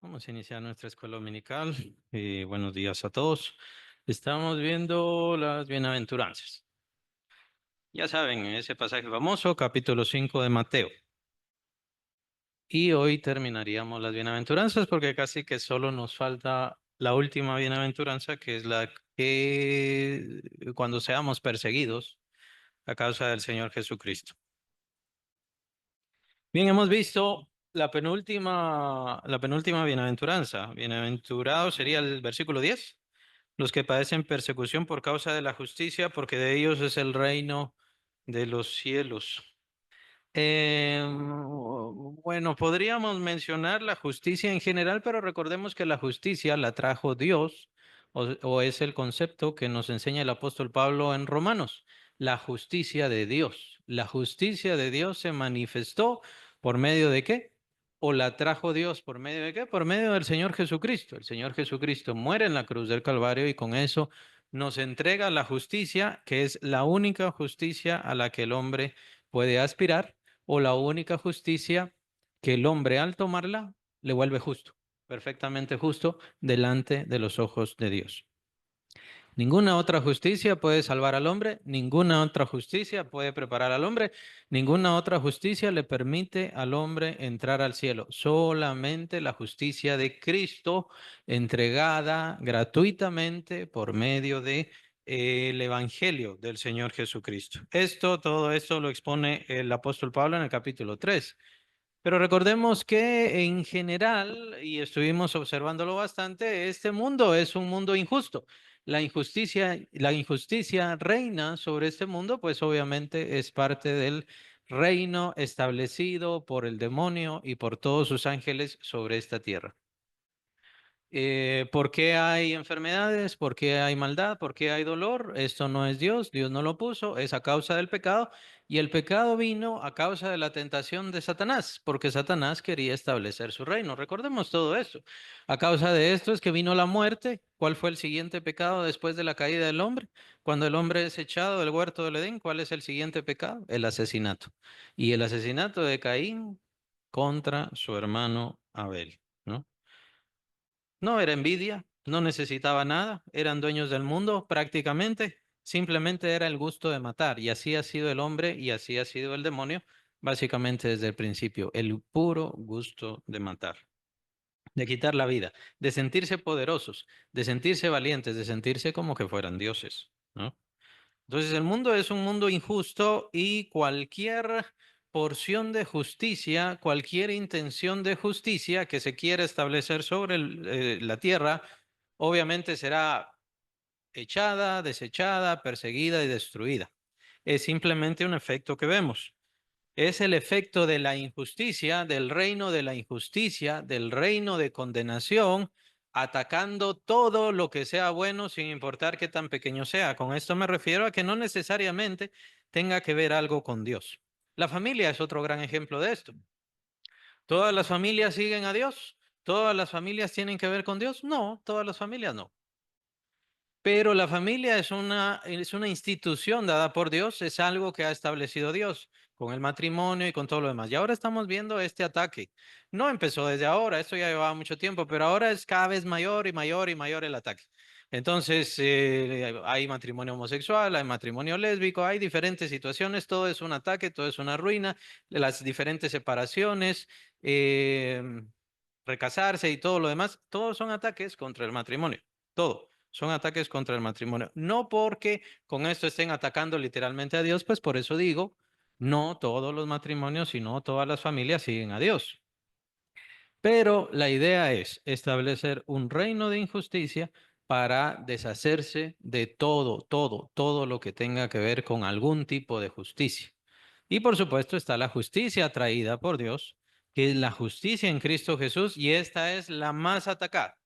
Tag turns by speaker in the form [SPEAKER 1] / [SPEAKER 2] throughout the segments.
[SPEAKER 1] Vamos a iniciar nuestra escuela dominical. Buenos días a todos. Estamos viendo las bienaventuranzas. Ya saben, ese pasaje famoso, capítulo 5 de Mateo. Y hoy terminaríamos las bienaventuranzas porque casi que solo nos falta la última bienaventuranza, que es la que cuando seamos perseguidos a causa del Señor Jesucristo. Bien, hemos visto la penúltima bienaventuranza. Bienaventurado sería el versículo 10. Los que padecen persecución por causa de la justicia, porque de ellos es el reino de los cielos. Bueno, podríamos mencionar la justicia en general, pero recordemos que la justicia la trajo Dios, o es el concepto que nos enseña el apóstol Pablo en Romanos, la justicia de Dios. La justicia de Dios se manifestó por medio de qué? ¿O la trajo Dios por medio de qué? Por medio del Señor Jesucristo. El Señor Jesucristo muere en la cruz del Calvario y con eso nos entrega la justicia, que es la única justicia a la que el hombre puede aspirar o la única justicia que el hombre al tomarla le vuelve justo, perfectamente justo delante de los ojos de Dios. Ninguna otra justicia puede salvar al hombre, ninguna otra justicia puede preparar al hombre, ninguna otra justicia le permite al hombre entrar al cielo. Solamente la justicia de Cristo entregada gratuitamente por medio de el Evangelio del Señor Jesucristo. Todo esto lo expone el apóstol Pablo en el capítulo 3. Pero recordemos que en general, y estuvimos observándolo bastante, este mundo es un mundo injusto. La injusticia reina sobre este mundo, pues obviamente es parte del reino establecido por el demonio y por todos sus ángeles sobre esta tierra. ¿Por qué hay enfermedades? ¿Por qué hay maldad? ¿Por qué hay dolor? Esto no es Dios, Dios no lo puso, es a causa del pecado y el pecado vino a causa de la tentación de Satanás, porque Satanás quería establecer su reino. Recordemos todo esto. A causa de esto es que vino la muerte. ¿Cuál fue el siguiente pecado después de la caída del hombre? Cuando el hombre es echado del huerto del Edén, ¿cuál es el siguiente pecado? El asesinato. Y el asesinato de Caín contra su hermano Abel, ¿no? No era envidia, no necesitaba nada, eran dueños del mundo prácticamente, simplemente era el gusto de matar y así ha sido el hombre y así ha sido el demonio, básicamente desde el principio, el puro gusto de matar, de quitar la vida, de sentirse poderosos, de sentirse valientes, de sentirse como que fueran dioses, ¿no? Entonces el mundo es un mundo injusto y cualquier porción de justicia, cualquier intención de justicia que se quiera establecer sobre la tierra, obviamente será echada, desechada, perseguida y destruida. Es simplemente un efecto que vemos. Es el efecto de la injusticia, del reino de la injusticia, del reino de condenación, atacando todo lo que sea bueno sin importar qué tan pequeño sea. Con esto me refiero a que no necesariamente tenga que ver algo con Dios. La familia es otro gran ejemplo de esto. ¿Todas las familias siguen a Dios? ¿Todas las familias tienen que ver con Dios? No, todas las familias no. Pero la familia es una institución dada por Dios, es algo que ha establecido Dios con el matrimonio y con todo lo demás. Y ahora estamos viendo este ataque. No empezó desde ahora, esto ya llevaba mucho tiempo, pero ahora es cada vez mayor y mayor y mayor el ataque. Entonces, hay matrimonio homosexual, hay matrimonio lésbico, hay diferentes situaciones, todo es un ataque, todo es una ruina, las diferentes separaciones, eh, recasarse y todo lo demás, todos son ataques contra el matrimonio, todo. Son ataques contra el matrimonio. No porque con esto estén atacando literalmente a Dios, pues por eso digo, no todos los matrimonios y no todas las familias siguen a Dios. Pero la idea es establecer un reino de injusticia para deshacerse de todo lo que tenga que ver con algún tipo de justicia. Y por supuesto está la justicia traída por Dios, que es la justicia en Cristo Jesús, y esta es la más atacada.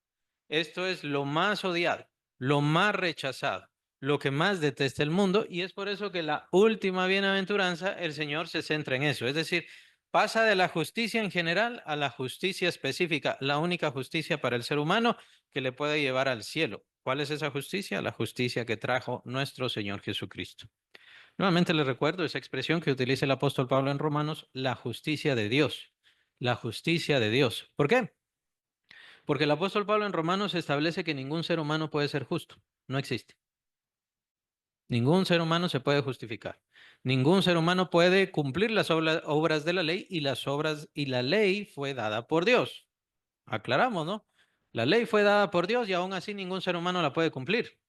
[SPEAKER 1] Esto es lo más odiado, lo más rechazado, lo que más detesta el mundo, y es por eso que la última bienaventuranza, el Señor se centra en eso. Es decir, pasa de la justicia en general a la justicia específica, la única justicia para el ser humano que le puede llevar al cielo. ¿Cuál es esa justicia? La justicia que trajo nuestro Señor Jesucristo. Nuevamente les recuerdo esa expresión que utiliza el apóstol Pablo en Romanos, la justicia de Dios. La justicia de Dios. ¿Por qué? Porque el apóstol Pablo en Romanos establece que ningún ser humano puede ser justo. No existe. Ningún ser humano se puede justificar. Ningún ser humano puede cumplir las obras de la ley y las obras y la ley fue dada por Dios. Aclaramos, ¿no? La ley fue dada por Dios y aún así ningún ser humano la puede cumplir.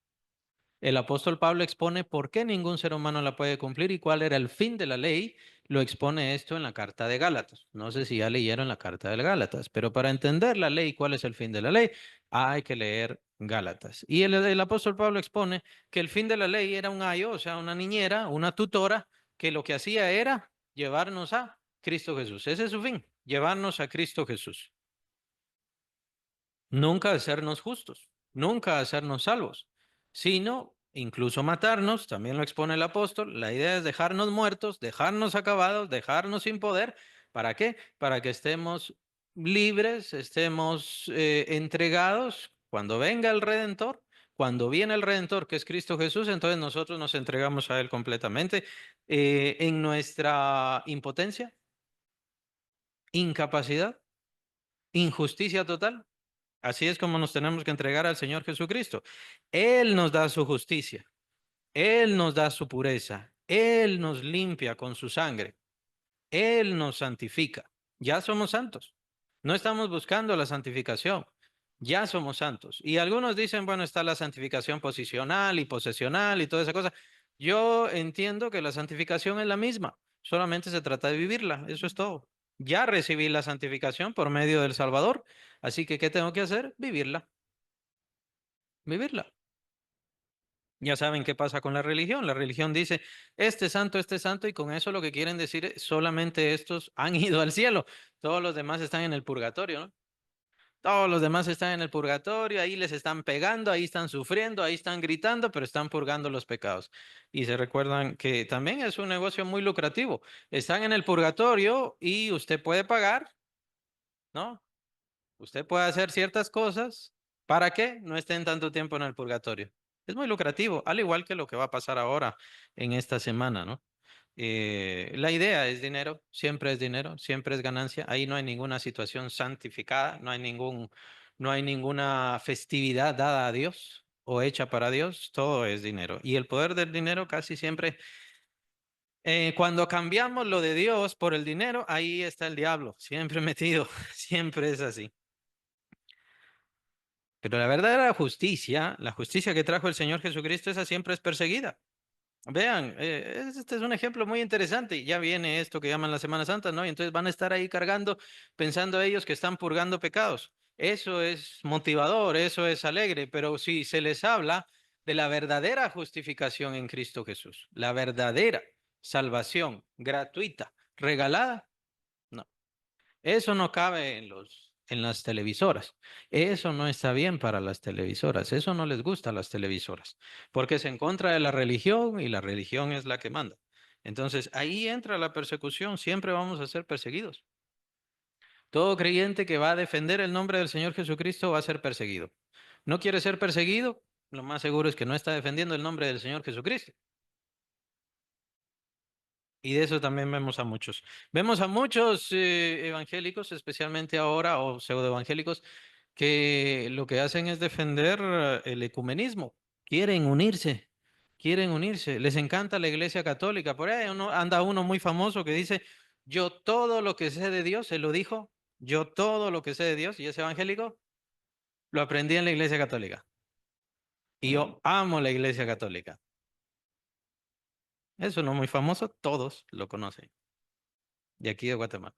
[SPEAKER 1] El apóstol Pablo expone por qué ningún ser humano la puede cumplir y cuál era el fin de la ley. Lo expone esto en la carta de Gálatas. No sé si ya leyeron la carta de Gálatas, pero para entender la ley, cuál es el fin de la ley, hay que leer Gálatas. Y el apóstol Pablo expone que el fin de la ley era un ayo, o sea, una niñera, una tutora, que lo que hacía era llevarnos a Cristo Jesús. Ese es su fin, llevarnos a Cristo Jesús. Nunca hacernos justos, nunca hacernos salvos, sino incluso matarnos, también lo expone el apóstol. La idea es dejarnos muertos, dejarnos acabados, dejarnos sin poder. ¿Para qué? Para que estemos libres, estemos entregados cuando venga el Redentor. Cuando viene el Redentor, que es Cristo Jesús, entonces nosotros nos entregamos a Él completamente en nuestra impotencia, incapacidad, injusticia total. Así es como nos tenemos que entregar al Señor Jesucristo. Él nos da su justicia, Él nos da su pureza, Él nos limpia con su sangre, Él nos santifica. Ya somos santos. No estamos buscando la santificación, ya somos santos. Y algunos dicen, bueno, está la santificación posicional y posesional y toda esa cosa. Yo entiendo que la santificación es la misma, solamente se trata de vivirla, eso es todo. Ya recibí la santificación por medio del Salvador, así que ¿qué tengo que hacer? Vivirla, vivirla. Ya saben qué pasa con la religión. La religión dice, este santo, y con eso lo que quieren decir es solamente estos han ido al cielo. Todos los demás están en el purgatorio, ¿no? Todos los demás están en el purgatorio, ahí les están pegando, ahí están sufriendo, ahí están gritando, pero están purgando los pecados. Y se recuerdan que también es un negocio muy lucrativo. Están en el purgatorio y usted puede pagar, ¿no? Usted puede hacer ciertas cosas para que no estén tanto tiempo en el purgatorio. Es muy lucrativo, al igual que lo que va a pasar ahora en esta semana, ¿no? La idea es dinero, siempre es ganancia. Ahí no hay ninguna situación santificada, no hay ninguna festividad dada a Dios o hecha para Dios, todo es dinero. Y el poder del dinero casi siempre, cuando cambiamos lo de Dios por el dinero, ahí está el diablo, siempre metido, siempre es así. Pero la verdadera justicia, la justicia que trajo el Señor Jesucristo, esa siempre es perseguida. Vean, este es un ejemplo muy interesante. Ya viene esto que llaman la Semana Santa, ¿no? Y entonces van a estar ahí cargando, pensando ellos que están purgando pecados. Eso es motivador, eso es alegre, pero si se les habla de la verdadera justificación en Cristo Jesús, la verdadera salvación gratuita, regalada, no. Eso no cabe en las televisoras. Eso no está bien para las televisoras. Eso no les gusta a las televisoras, porque es en contra de la religión y la religión es la que manda. Entonces, ahí entra la persecución. Siempre vamos a ser perseguidos. Todo creyente que va a defender el nombre del Señor Jesucristo va a ser perseguido. ¿No quiere ser perseguido? Lo más seguro es que no está defendiendo el nombre del Señor Jesucristo. Y de eso también vemos a muchos. Vemos a muchos evangélicos, especialmente ahora, o pseudoevangélicos, que lo que hacen es defender el ecumenismo. Quieren unirse, quieren unirse. Les encanta la Iglesia Católica. Por ahí anda uno muy famoso que dice, yo todo lo que sé de Dios, se lo dijo, yo todo lo que sé de Dios, y ese evangélico, lo aprendí en la Iglesia Católica. Y yo amo la Iglesia Católica. Es uno muy famoso, todos lo conocen, de aquí de Guatemala.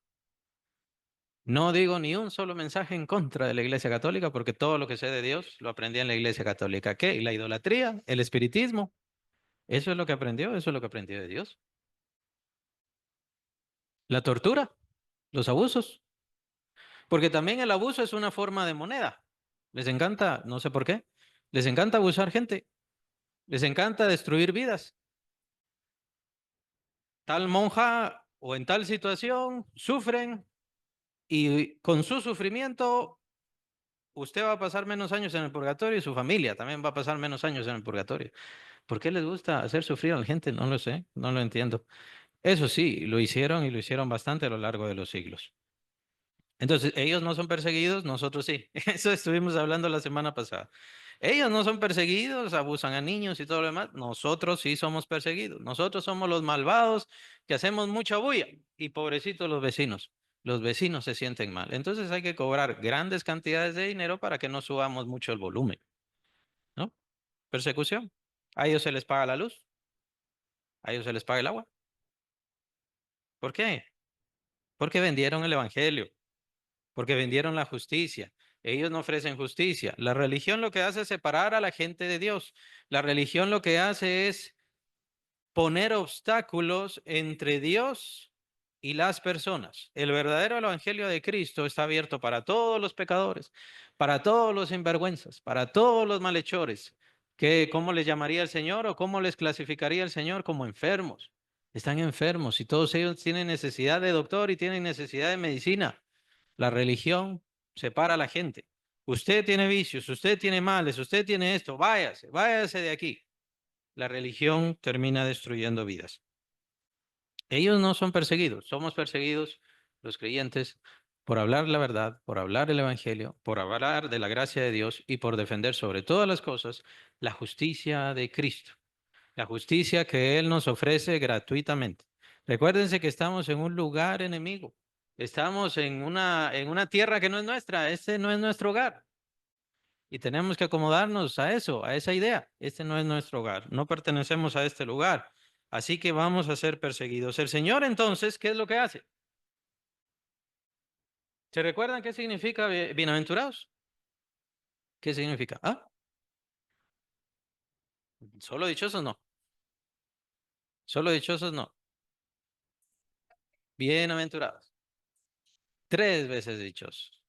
[SPEAKER 1] No digo ni un solo mensaje en contra de la Iglesia Católica porque todo lo que sé de Dios lo aprendí en la Iglesia Católica. ¿Qué? La idolatría, el espiritismo. Eso es lo que aprendió, eso es lo que aprendió de Dios. La tortura, los abusos. Porque también el abuso es una forma de moneda. Les encanta, no sé por qué, les encanta abusar gente, les encanta destruir vidas. Tal monja o en tal situación sufren y con su sufrimiento usted va a pasar menos años en el purgatorio y su familia también va a pasar menos años en el purgatorio. ¿Por qué les gusta hacer sufrir a la gente? No lo sé, no lo entiendo. Eso sí, lo hicieron y lo hicieron bastante a lo largo de los siglos. Entonces, ellos no son perseguidos, nosotros sí. Eso estuvimos hablando la semana pasada. Ellos no son perseguidos, abusan a niños y todo lo demás. Nosotros sí somos perseguidos. Nosotros somos los malvados que hacemos mucha bulla. Y pobrecitos los vecinos. Los vecinos se sienten mal. Entonces hay que cobrar grandes cantidades de dinero para que no subamos mucho el volumen, ¿no? Persecución. A ellos se les paga la luz, a ellos se les paga el agua. ¿Por qué? Porque vendieron el evangelio. Porque vendieron la justicia. Ellos no ofrecen justicia. La religión lo que hace es separar a la gente de Dios. La religión lo que hace es poner obstáculos entre Dios y las personas. El verdadero evangelio de Cristo está abierto para todos los pecadores, para todos los sinvergüenzas, para todos los malhechores. ¿Cómo les llamaría el Señor o cómo les clasificaría el Señor? Como enfermos. Están enfermos y todos ellos tienen necesidad de doctor y tienen necesidad de medicina. La religión separa a la gente. Usted tiene vicios, usted tiene males, usted tiene esto, váyase, váyase de aquí. La religión termina destruyendo vidas. Ellos no son perseguidos, somos perseguidos los creyentes por hablar la verdad, por hablar el evangelio, por hablar de la gracia de Dios y por defender sobre todas las cosas la justicia de Cristo, la justicia que Él nos ofrece gratuitamente. Recuérdense que estamos en un lugar enemigo. Estamos en una tierra que no es nuestra, este no es nuestro hogar. Y tenemos que acomodarnos a eso, a esa idea. Este no es nuestro hogar, no pertenecemos a este lugar. Así que vamos a ser perseguidos. El Señor entonces, ¿qué es lo que hace? ¿Se recuerdan qué significa bienaventurados? ¿Qué significa? Ah, solo dichosos no, solo dichosos no. Bienaventurados, tres veces dichosos.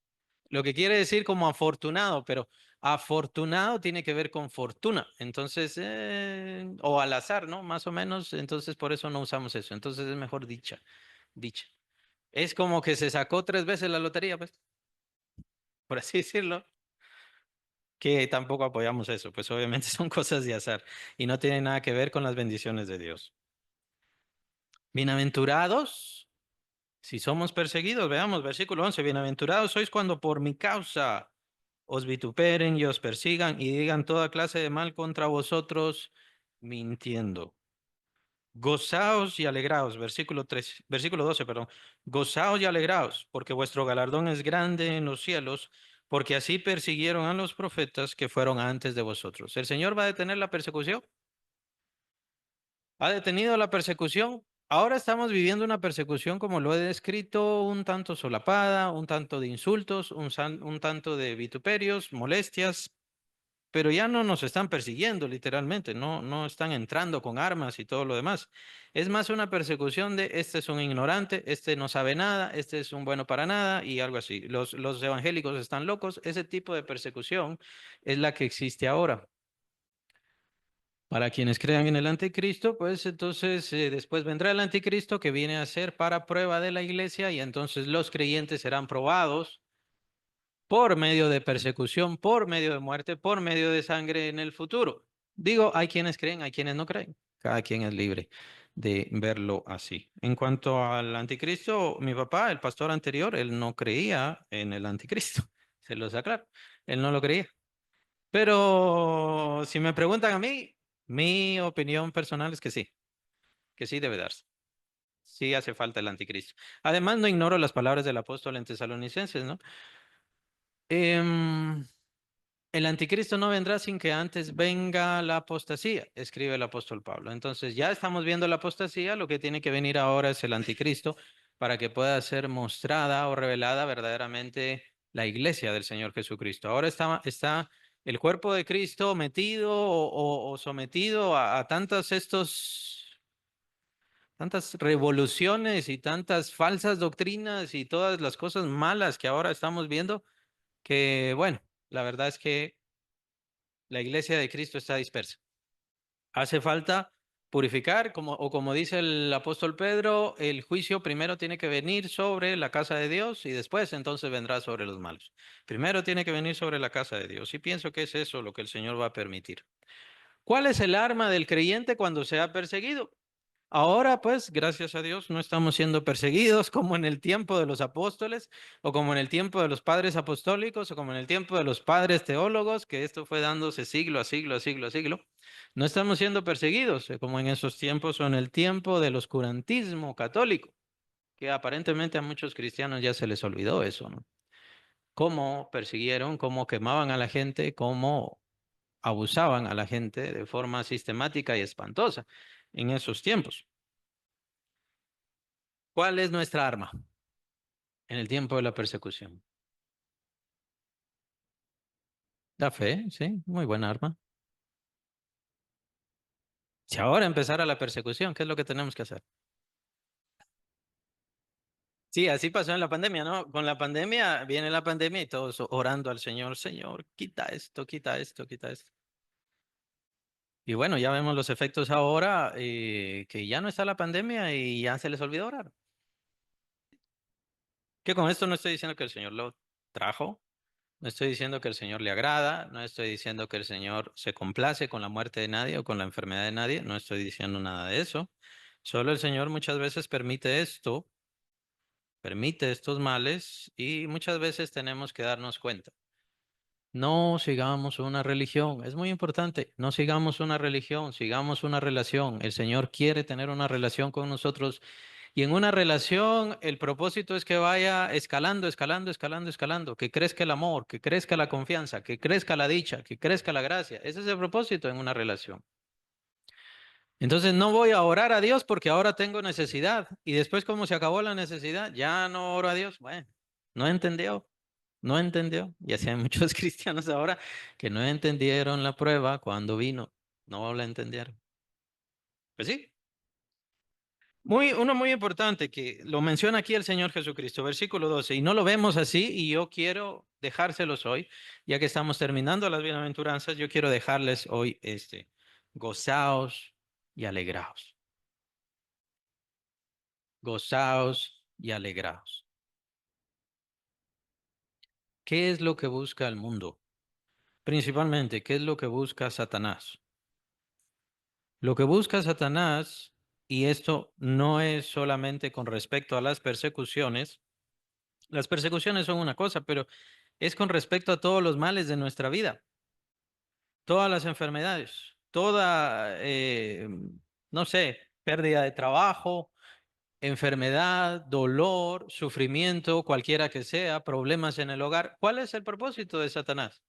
[SPEAKER 1] Lo que quiere decir como afortunado, pero afortunado tiene que ver con fortuna. Entonces, o al azar, ¿no? Más o menos, entonces por eso no usamos eso. Entonces es mejor dicha, dicha. Es como que se sacó tres veces la lotería, pues, por así decirlo, que tampoco apoyamos eso, pues obviamente son cosas de azar y no tienen nada que ver con las bendiciones de Dios. Bienaventurados, si somos perseguidos, veamos, versículo 11, bienaventurados sois cuando por mi causa os vituperen y os persigan y digan toda clase de mal contra vosotros, mintiendo. Gozaos y alegraos, versículo 3, versículo 12, perdón. Gozaos y alegraos, porque vuestro galardón es grande en los cielos, porque así persiguieron a los profetas que fueron antes de vosotros. ¿El Señor va a detener la persecución? ¿Ha detenido la persecución? Ahora estamos viviendo una persecución, como lo he descrito, un tanto solapada, un tanto de insultos, un tanto de vituperios, molestias, pero ya no nos están persiguiendo literalmente, no están entrando con armas y todo lo demás. Es más una persecución de este es un ignorante, este no sabe nada, este es un bueno para nada y algo así. Los evangélicos están locos. Ese tipo de persecución es la que existe ahora. Para quienes crean en el anticristo, pues entonces después vendrá el anticristo que viene a ser para prueba de la iglesia y entonces los creyentes serán probados por medio de persecución, por medio de muerte, por medio de sangre en el futuro. Digo, hay quienes creen, hay quienes no creen. Cada quien es libre de verlo así. En cuanto al anticristo, mi papá, el pastor anterior, él no creía en el anticristo. Se los aclaro. Él no lo creía. Pero si me preguntan a mí, mi opinión personal es que sí debe darse. Sí hace falta el anticristo. Además, no ignoro las palabras del apóstol en Tesalonicenses, ¿no? Em, El anticristo no vendrá sin que antes venga la apostasía, escribe el apóstol Pablo. Entonces ya estamos viendo la apostasía, lo que tiene que venir ahora es el anticristo para que pueda ser mostrada o revelada verdaderamente la iglesia del Señor Jesucristo. Ahora está el cuerpo de Cristo metido o sometido a tantas revoluciones y tantas falsas doctrinas y todas las cosas malas que ahora estamos viendo que, bueno, la verdad es que la iglesia de Cristo está dispersa. Hace falta purificar, como dice el apóstol Pedro, el juicio primero tiene que venir sobre la casa de Dios y después entonces vendrá sobre los malos. Primero tiene que venir sobre la casa de Dios y pienso que es eso lo que el Señor va a permitir. ¿Cuál es el arma del creyente cuando sea perseguido? Ahora, pues, gracias a Dios, no estamos siendo perseguidos como en el tiempo de los apóstoles, o como en el tiempo de los padres apostólicos, o como en el tiempo de los padres teólogos, que esto fue dándose siglo a siglo a siglo a siglo. No estamos siendo perseguidos, como en esos tiempos o en el tiempo del oscurantismo católico, que aparentemente a muchos cristianos ya se les olvidó eso, ¿no? Cómo persiguieron, cómo quemaban a la gente, cómo abusaban a la gente de forma sistemática y espantosa en esos tiempos. ¿Cuál es nuestra arma en el tiempo de la persecución? La fe, sí, muy buena arma. Si ahora empezara la persecución, ¿qué es lo que tenemos que hacer? Sí, así pasó en la pandemia, ¿no? Con la pandemia, viene la pandemia y todos orando al Señor, Señor, quita esto, quita esto, quita esto. Y bueno, ya vemos los efectos ahora, que ya no está la pandemia y ya se les olvidó orar. Que con esto no estoy diciendo que el Señor lo trajo, no estoy diciendo que el Señor le agrada, no estoy diciendo que el Señor se complace con la muerte de nadie o con la enfermedad de nadie, no estoy diciendo nada de eso. Solo el Señor muchas veces permite esto, permite estos males y muchas veces tenemos que darnos cuenta. No sigamos una religión, es muy importante, no sigamos una religión, sigamos una relación. El Señor quiere tener una relación con nosotros y en una relación el propósito es que vaya escalando, escalando, escalando, escalando, que crezca el amor, que crezca la confianza, que crezca la dicha, que crezca la gracia. Ese es el propósito en una relación. Entonces no voy a orar a Dios porque ahora tengo necesidad y después como se acabó la necesidad, ya no oro a Dios. Bueno, no entendió, no entendió. Y así hay muchos cristianos ahora que no entendieron la prueba cuando vino, no la entendieron. Pues sí. Uno muy importante que lo menciona aquí el Señor Jesucristo, versículo 12 y no lo vemos así y yo quiero dejárselos hoy, ya que estamos terminando las bienaventuranzas, yo quiero dejarles hoy gozaos y alegraos, gozaos y alegraos. ¿Qué es lo que busca el mundo? Principalmente, ¿qué es lo que busca Satanás? Lo que busca Satanás, y esto no es solamente con respecto a las persecuciones son una cosa, pero es con respecto a todos los males de nuestra vida, todas las enfermedades, toda, no sé, pérdida de trabajo, enfermedad, dolor, sufrimiento, cualquiera que sea, problemas en el hogar. ¿Cuál es el propósito de Satanás?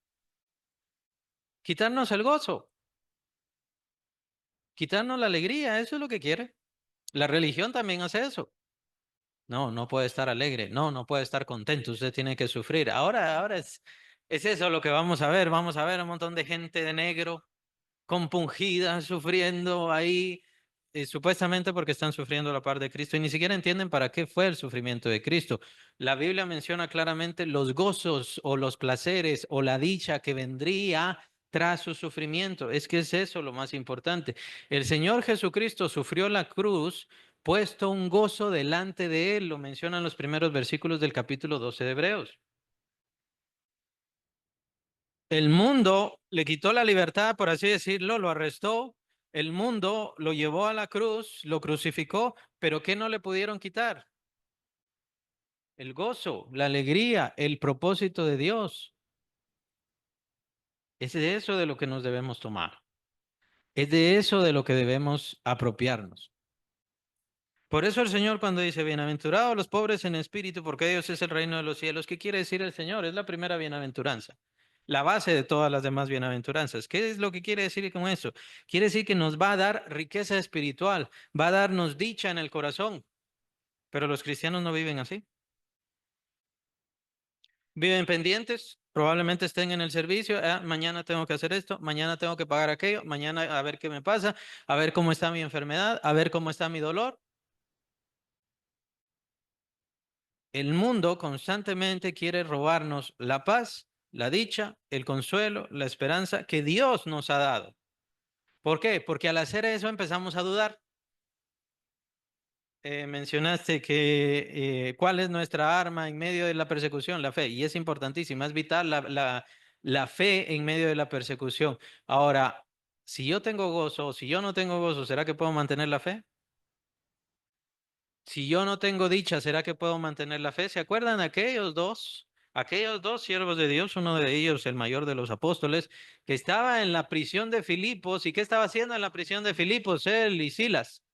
[SPEAKER 1] Quitarnos el gozo, quitarnos la alegría, eso es lo que quiere. La religión también hace eso. No, no puede estar alegre, no, no puede estar contento, usted tiene que sufrir. Ahora es eso lo que vamos a ver un montón de gente de negro compungida, sufriendo ahí, supuestamente porque están sufriendo la par de Cristo y ni siquiera entienden para qué fue el sufrimiento de Cristo. La Biblia menciona claramente los gozos o los placeres o la dicha que vendría tras su sufrimiento. Es que es eso lo más importante. El Señor Jesucristo sufrió la cruz, puesto un gozo delante de él, lo mencionan los primeros versículos del capítulo 12 de Hebreos. El mundo le quitó la libertad, por así decirlo, lo arrestó, el mundo lo llevó a la cruz, lo crucificó, pero ¿qué no le pudieron quitar? El gozo, la alegría, el propósito de Dios. Es de eso de lo que nos debemos tomar. Es de eso de lo que debemos apropiarnos. Por eso el Señor cuando dice, bienaventurados los pobres en espíritu, porque Dios es el reino de los cielos, ¿qué quiere decir el Señor? Es la primera bienaventuranza, la base de todas las demás bienaventuranzas. ¿Qué es lo que quiere decir con eso? Quiere decir que nos va a dar riqueza espiritual, va a darnos dicha en el corazón, pero los cristianos no viven así. Viven pendientes, probablemente estén en el servicio, mañana tengo que hacer esto, mañana tengo que pagar aquello, mañana a ver qué me pasa, a ver cómo está mi enfermedad, a ver cómo está mi dolor. El mundo constantemente quiere robarnos la paz, la dicha, el consuelo, la esperanza que Dios nos ha dado. ¿Por qué? Porque al hacer eso empezamos a dudar. Mencionaste que cuál es nuestra arma en medio de la persecución, la fe, y es importantísima, es vital la fe en medio de la persecución. Ahora, si yo tengo gozo o si yo no tengo gozo, ¿será que puedo mantener la fe? Si yo no tengo dicha, ¿será que puedo mantener la fe? ¿Se acuerdan aquellos dos? Aquellos dos siervos de Dios, uno de ellos, el mayor de los apóstoles, que estaba en la prisión de Filipos. ¿Y qué estaba haciendo en la prisión de Filipos? Él y Silas,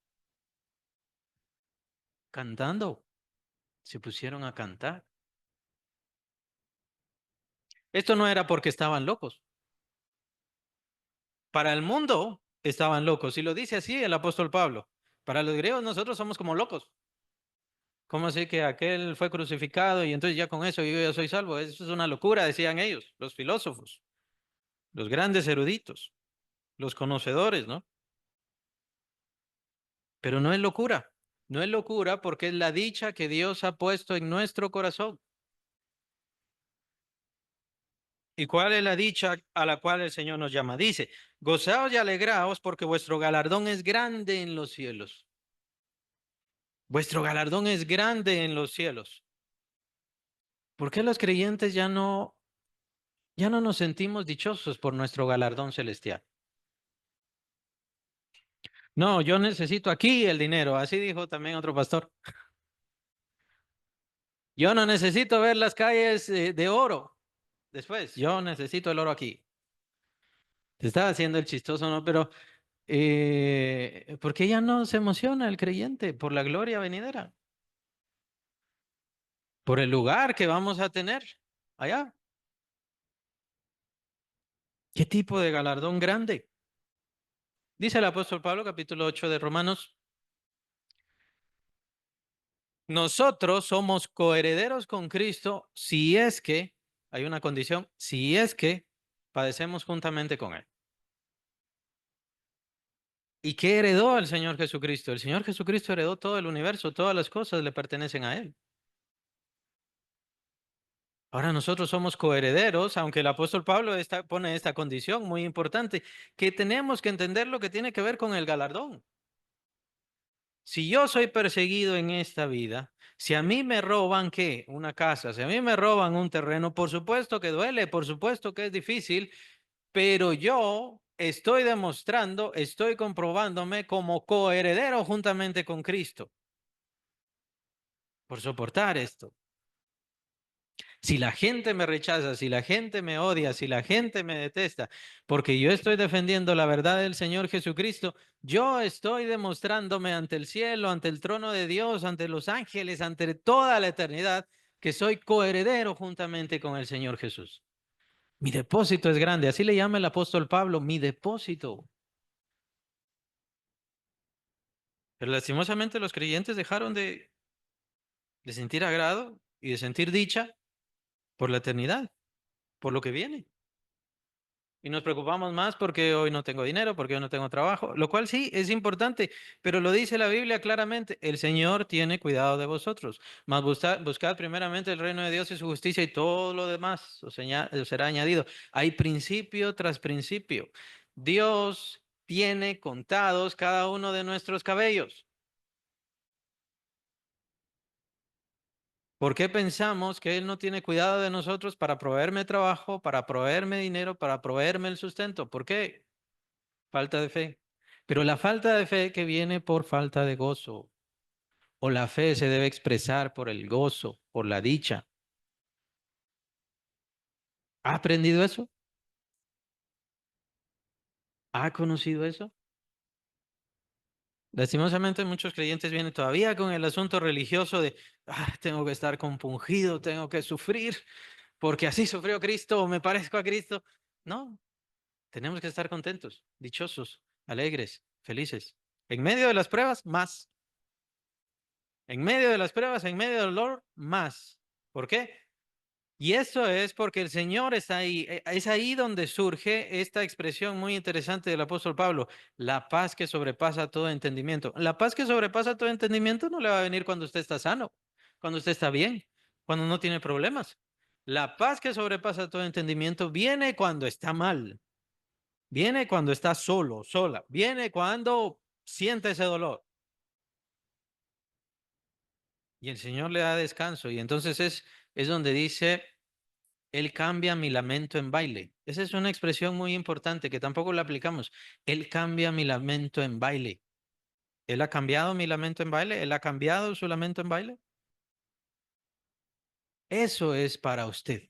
[SPEAKER 1] cantando. Se pusieron a cantar. Esto no era porque estaban locos. Para el mundo estaban locos. Y lo dice así el apóstol Pablo. Para los griegos nosotros somos como locos. ¿Cómo así que aquel fue crucificado y entonces ya con eso yo ya soy salvo? Eso es una locura, decían ellos, los filósofos, los grandes eruditos, los conocedores, ¿no? Pero no es locura. No es locura porque es la dicha que Dios ha puesto en nuestro corazón. ¿Y cuál es la dicha a la cual el Señor nos llama? Dice, gozaos y alegraos porque vuestro galardón es grande en los cielos. Vuestro galardón es grande en los cielos. ¿Por qué los creyentes ya no nos sentimos dichosos por nuestro galardón celestial? No, yo necesito aquí el dinero, así dijo también otro pastor. Yo no necesito ver las calles de oro. Después, yo necesito el oro aquí. Te estaba haciendo el chistoso, ¿no? Pero, ¿por qué ya no se emociona el creyente por la gloria venidera? Por el lugar que vamos a tener allá. ¿Qué tipo de galardón grande? Dice el apóstol Pablo, capítulo 8 de Romanos, nosotros somos coherederos con Cristo si es que, hay una condición, si es que padecemos juntamente con Él. ¿Y qué heredó el Señor Jesucristo? El Señor Jesucristo heredó todo el universo, todas las cosas le pertenecen a Él. Ahora nosotros somos coherederos, aunque el apóstol Pablo pone esta condición muy importante, que tenemos que entender lo que tiene que ver con el galardón. Si yo soy perseguido en esta vida, si a mí me roban, ¿qué? Una casa, si a mí me roban un terreno, por supuesto que duele, por supuesto que es difícil, pero yo estoy demostrando, estoy comprobándome como coheredero juntamente con Cristo por soportar esto. Si la gente me rechaza, si la gente me odia, si la gente me detesta, porque yo estoy defendiendo la verdad del Señor Jesucristo, yo estoy demostrándome ante el cielo, ante el trono de Dios, ante los ángeles, ante toda la eternidad, que soy coheredero juntamente con el Señor Jesús. Mi depósito es grande, así le llama el apóstol Pablo, mi depósito. Pero lastimosamente los creyentes dejaron de sentir agrado y de sentir dicha por la eternidad, por lo que viene. Y nos preocupamos más porque hoy no tengo dinero, porque hoy no tengo trabajo, lo cual sí es importante, pero lo dice la Biblia claramente, el Señor tiene cuidado de vosotros, mas buscad primeramente el reino de Dios y su justicia y todo lo demás os será añadido. Hay principio tras principio. Dios tiene contados cada uno de nuestros cabellos. ¿Por qué pensamos que Él no tiene cuidado de nosotros para proveerme trabajo, para proveerme dinero, para proveerme el sustento? ¿Por qué? Falta de fe. Pero la falta de fe que viene por falta de gozo, o la fe se debe expresar por el gozo, por la dicha. ¿Ha aprendido eso? ¿Ha conocido eso? Lastimosamente muchos creyentes vienen todavía con el asunto religioso de, tengo que estar compungido, tengo que sufrir, porque así sufrió Cristo o me parezco a Cristo. No, tenemos que estar contentos, dichosos, alegres, felices. En medio de las pruebas, más. En medio de las pruebas, en medio del dolor, más. ¿Por qué? Y eso es porque el Señor está ahí. Es ahí donde surge esta expresión muy interesante del apóstol Pablo, la paz que sobrepasa todo entendimiento. La paz que sobrepasa todo entendimiento no le va a venir cuando usted está sano, cuando usted está bien, cuando no tiene problemas. La paz que sobrepasa todo entendimiento viene cuando está mal, viene cuando está solo, sola, viene cuando siente ese dolor. Y el Señor le da descanso. Y entonces es donde dice, Él cambia mi lamento en baile. Esa es una expresión muy importante que tampoco la aplicamos. Él cambia mi lamento en baile. ¿Él ha cambiado mi lamento en baile? ¿Él ha cambiado su lamento en baile? Eso es para usted.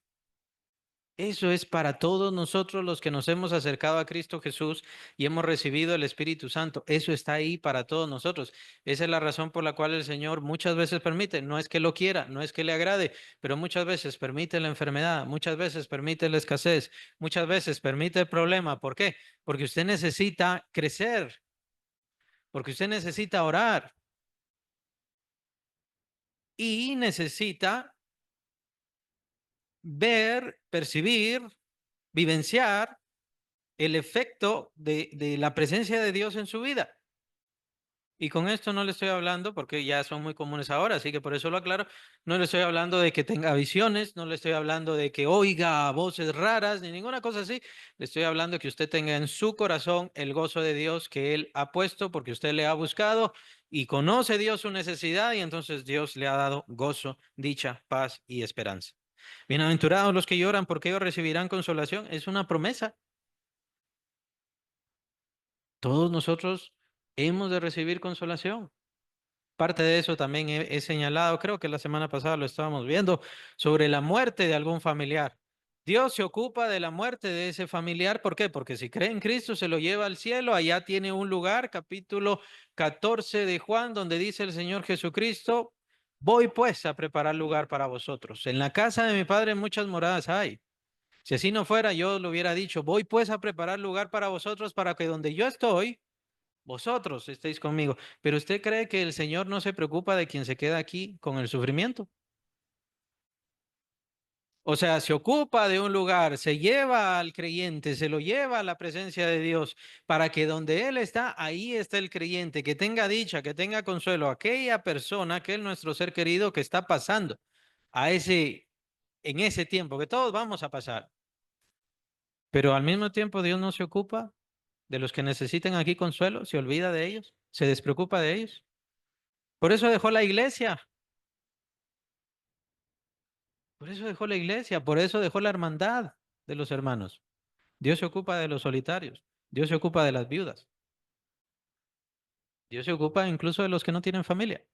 [SPEAKER 1] Eso es para todos nosotros los que nos hemos acercado a Cristo Jesús y hemos recibido el Espíritu Santo. Eso está ahí para todos nosotros. Esa es la razón por la cual el Señor muchas veces permite, no es que lo quiera, no es que le agrade, pero muchas veces permite la enfermedad, muchas veces permite la escasez, muchas veces permite el problema. ¿Por qué? Porque usted necesita crecer, porque usted necesita orar y necesita ver, percibir, vivenciar el efecto de la presencia de Dios en su vida. Y con esto no le estoy hablando, porque ya son muy comunes ahora, así que por eso lo aclaro, no le estoy hablando de que tenga visiones, no le estoy hablando de que oiga voces raras, ni ninguna cosa así, le estoy hablando de que usted tenga en su corazón el gozo de Dios que Él ha puesto, porque usted le ha buscado y conoce Dios su necesidad, y entonces Dios le ha dado gozo, dicha, paz y esperanza. Bienaventurados los que lloran, porque ellos recibirán consolación. Es una promesa. Todos nosotros hemos de recibir consolación. Parte de eso también he señalado, creo que la semana pasada lo estábamos viendo, sobre la muerte de algún familiar. Dios se ocupa de la muerte de ese familiar. ¿Por qué? Porque si cree en Cristo se lo lleva al cielo, allá tiene un lugar, capítulo 14 de Juan, donde dice el Señor Jesucristo, voy pues a preparar lugar para vosotros. En la casa de mi Padre muchas moradas hay. Si así no fuera, yo lo hubiera dicho, voy pues a preparar lugar para vosotros para que donde yo estoy, vosotros estéis conmigo. Pero usted cree que el Señor no se preocupa de quien se queda aquí con el sufrimiento. O sea, se ocupa de un lugar, se lleva al creyente, se lo lleva a la presencia de Dios, para que donde Él está, ahí está el creyente, que tenga dicha, que tenga consuelo, aquella persona, que es nuestro ser querido, que está pasando a en ese tiempo, que todos vamos a pasar. Pero al mismo tiempo Dios no se ocupa de los que necesiten aquí consuelo, se olvida de ellos, se despreocupa de ellos. Por eso dejó la iglesia, por eso dejó la iglesia, por eso dejó la hermandad de los hermanos. Dios se ocupa de los solitarios, Dios se ocupa de las viudas, Dios se ocupa incluso de los que no tienen familia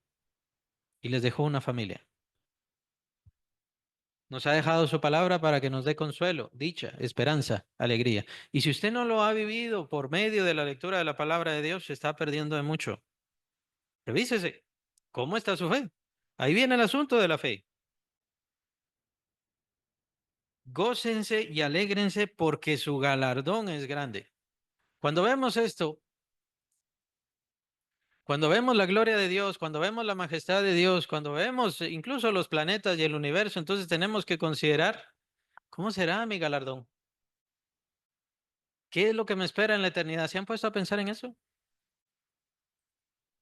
[SPEAKER 1] y les dejó una familia. Nos ha dejado su palabra para que nos dé consuelo, dicha, esperanza, alegría. Y si usted no lo ha vivido por medio de la lectura de la palabra de Dios, se está perdiendo de mucho. Revísese. ¿Cómo está su fe? Ahí viene el asunto de la fe. Gócense y alégrense porque su galardón es grande. Cuando vemos esto, cuando vemos la gloria de Dios, cuando vemos la majestad de Dios, cuando vemos incluso los planetas y el universo, entonces tenemos que considerar, ¿cómo será mi galardón? ¿Qué es lo que me espera en la eternidad? ¿Se han puesto a pensar en eso?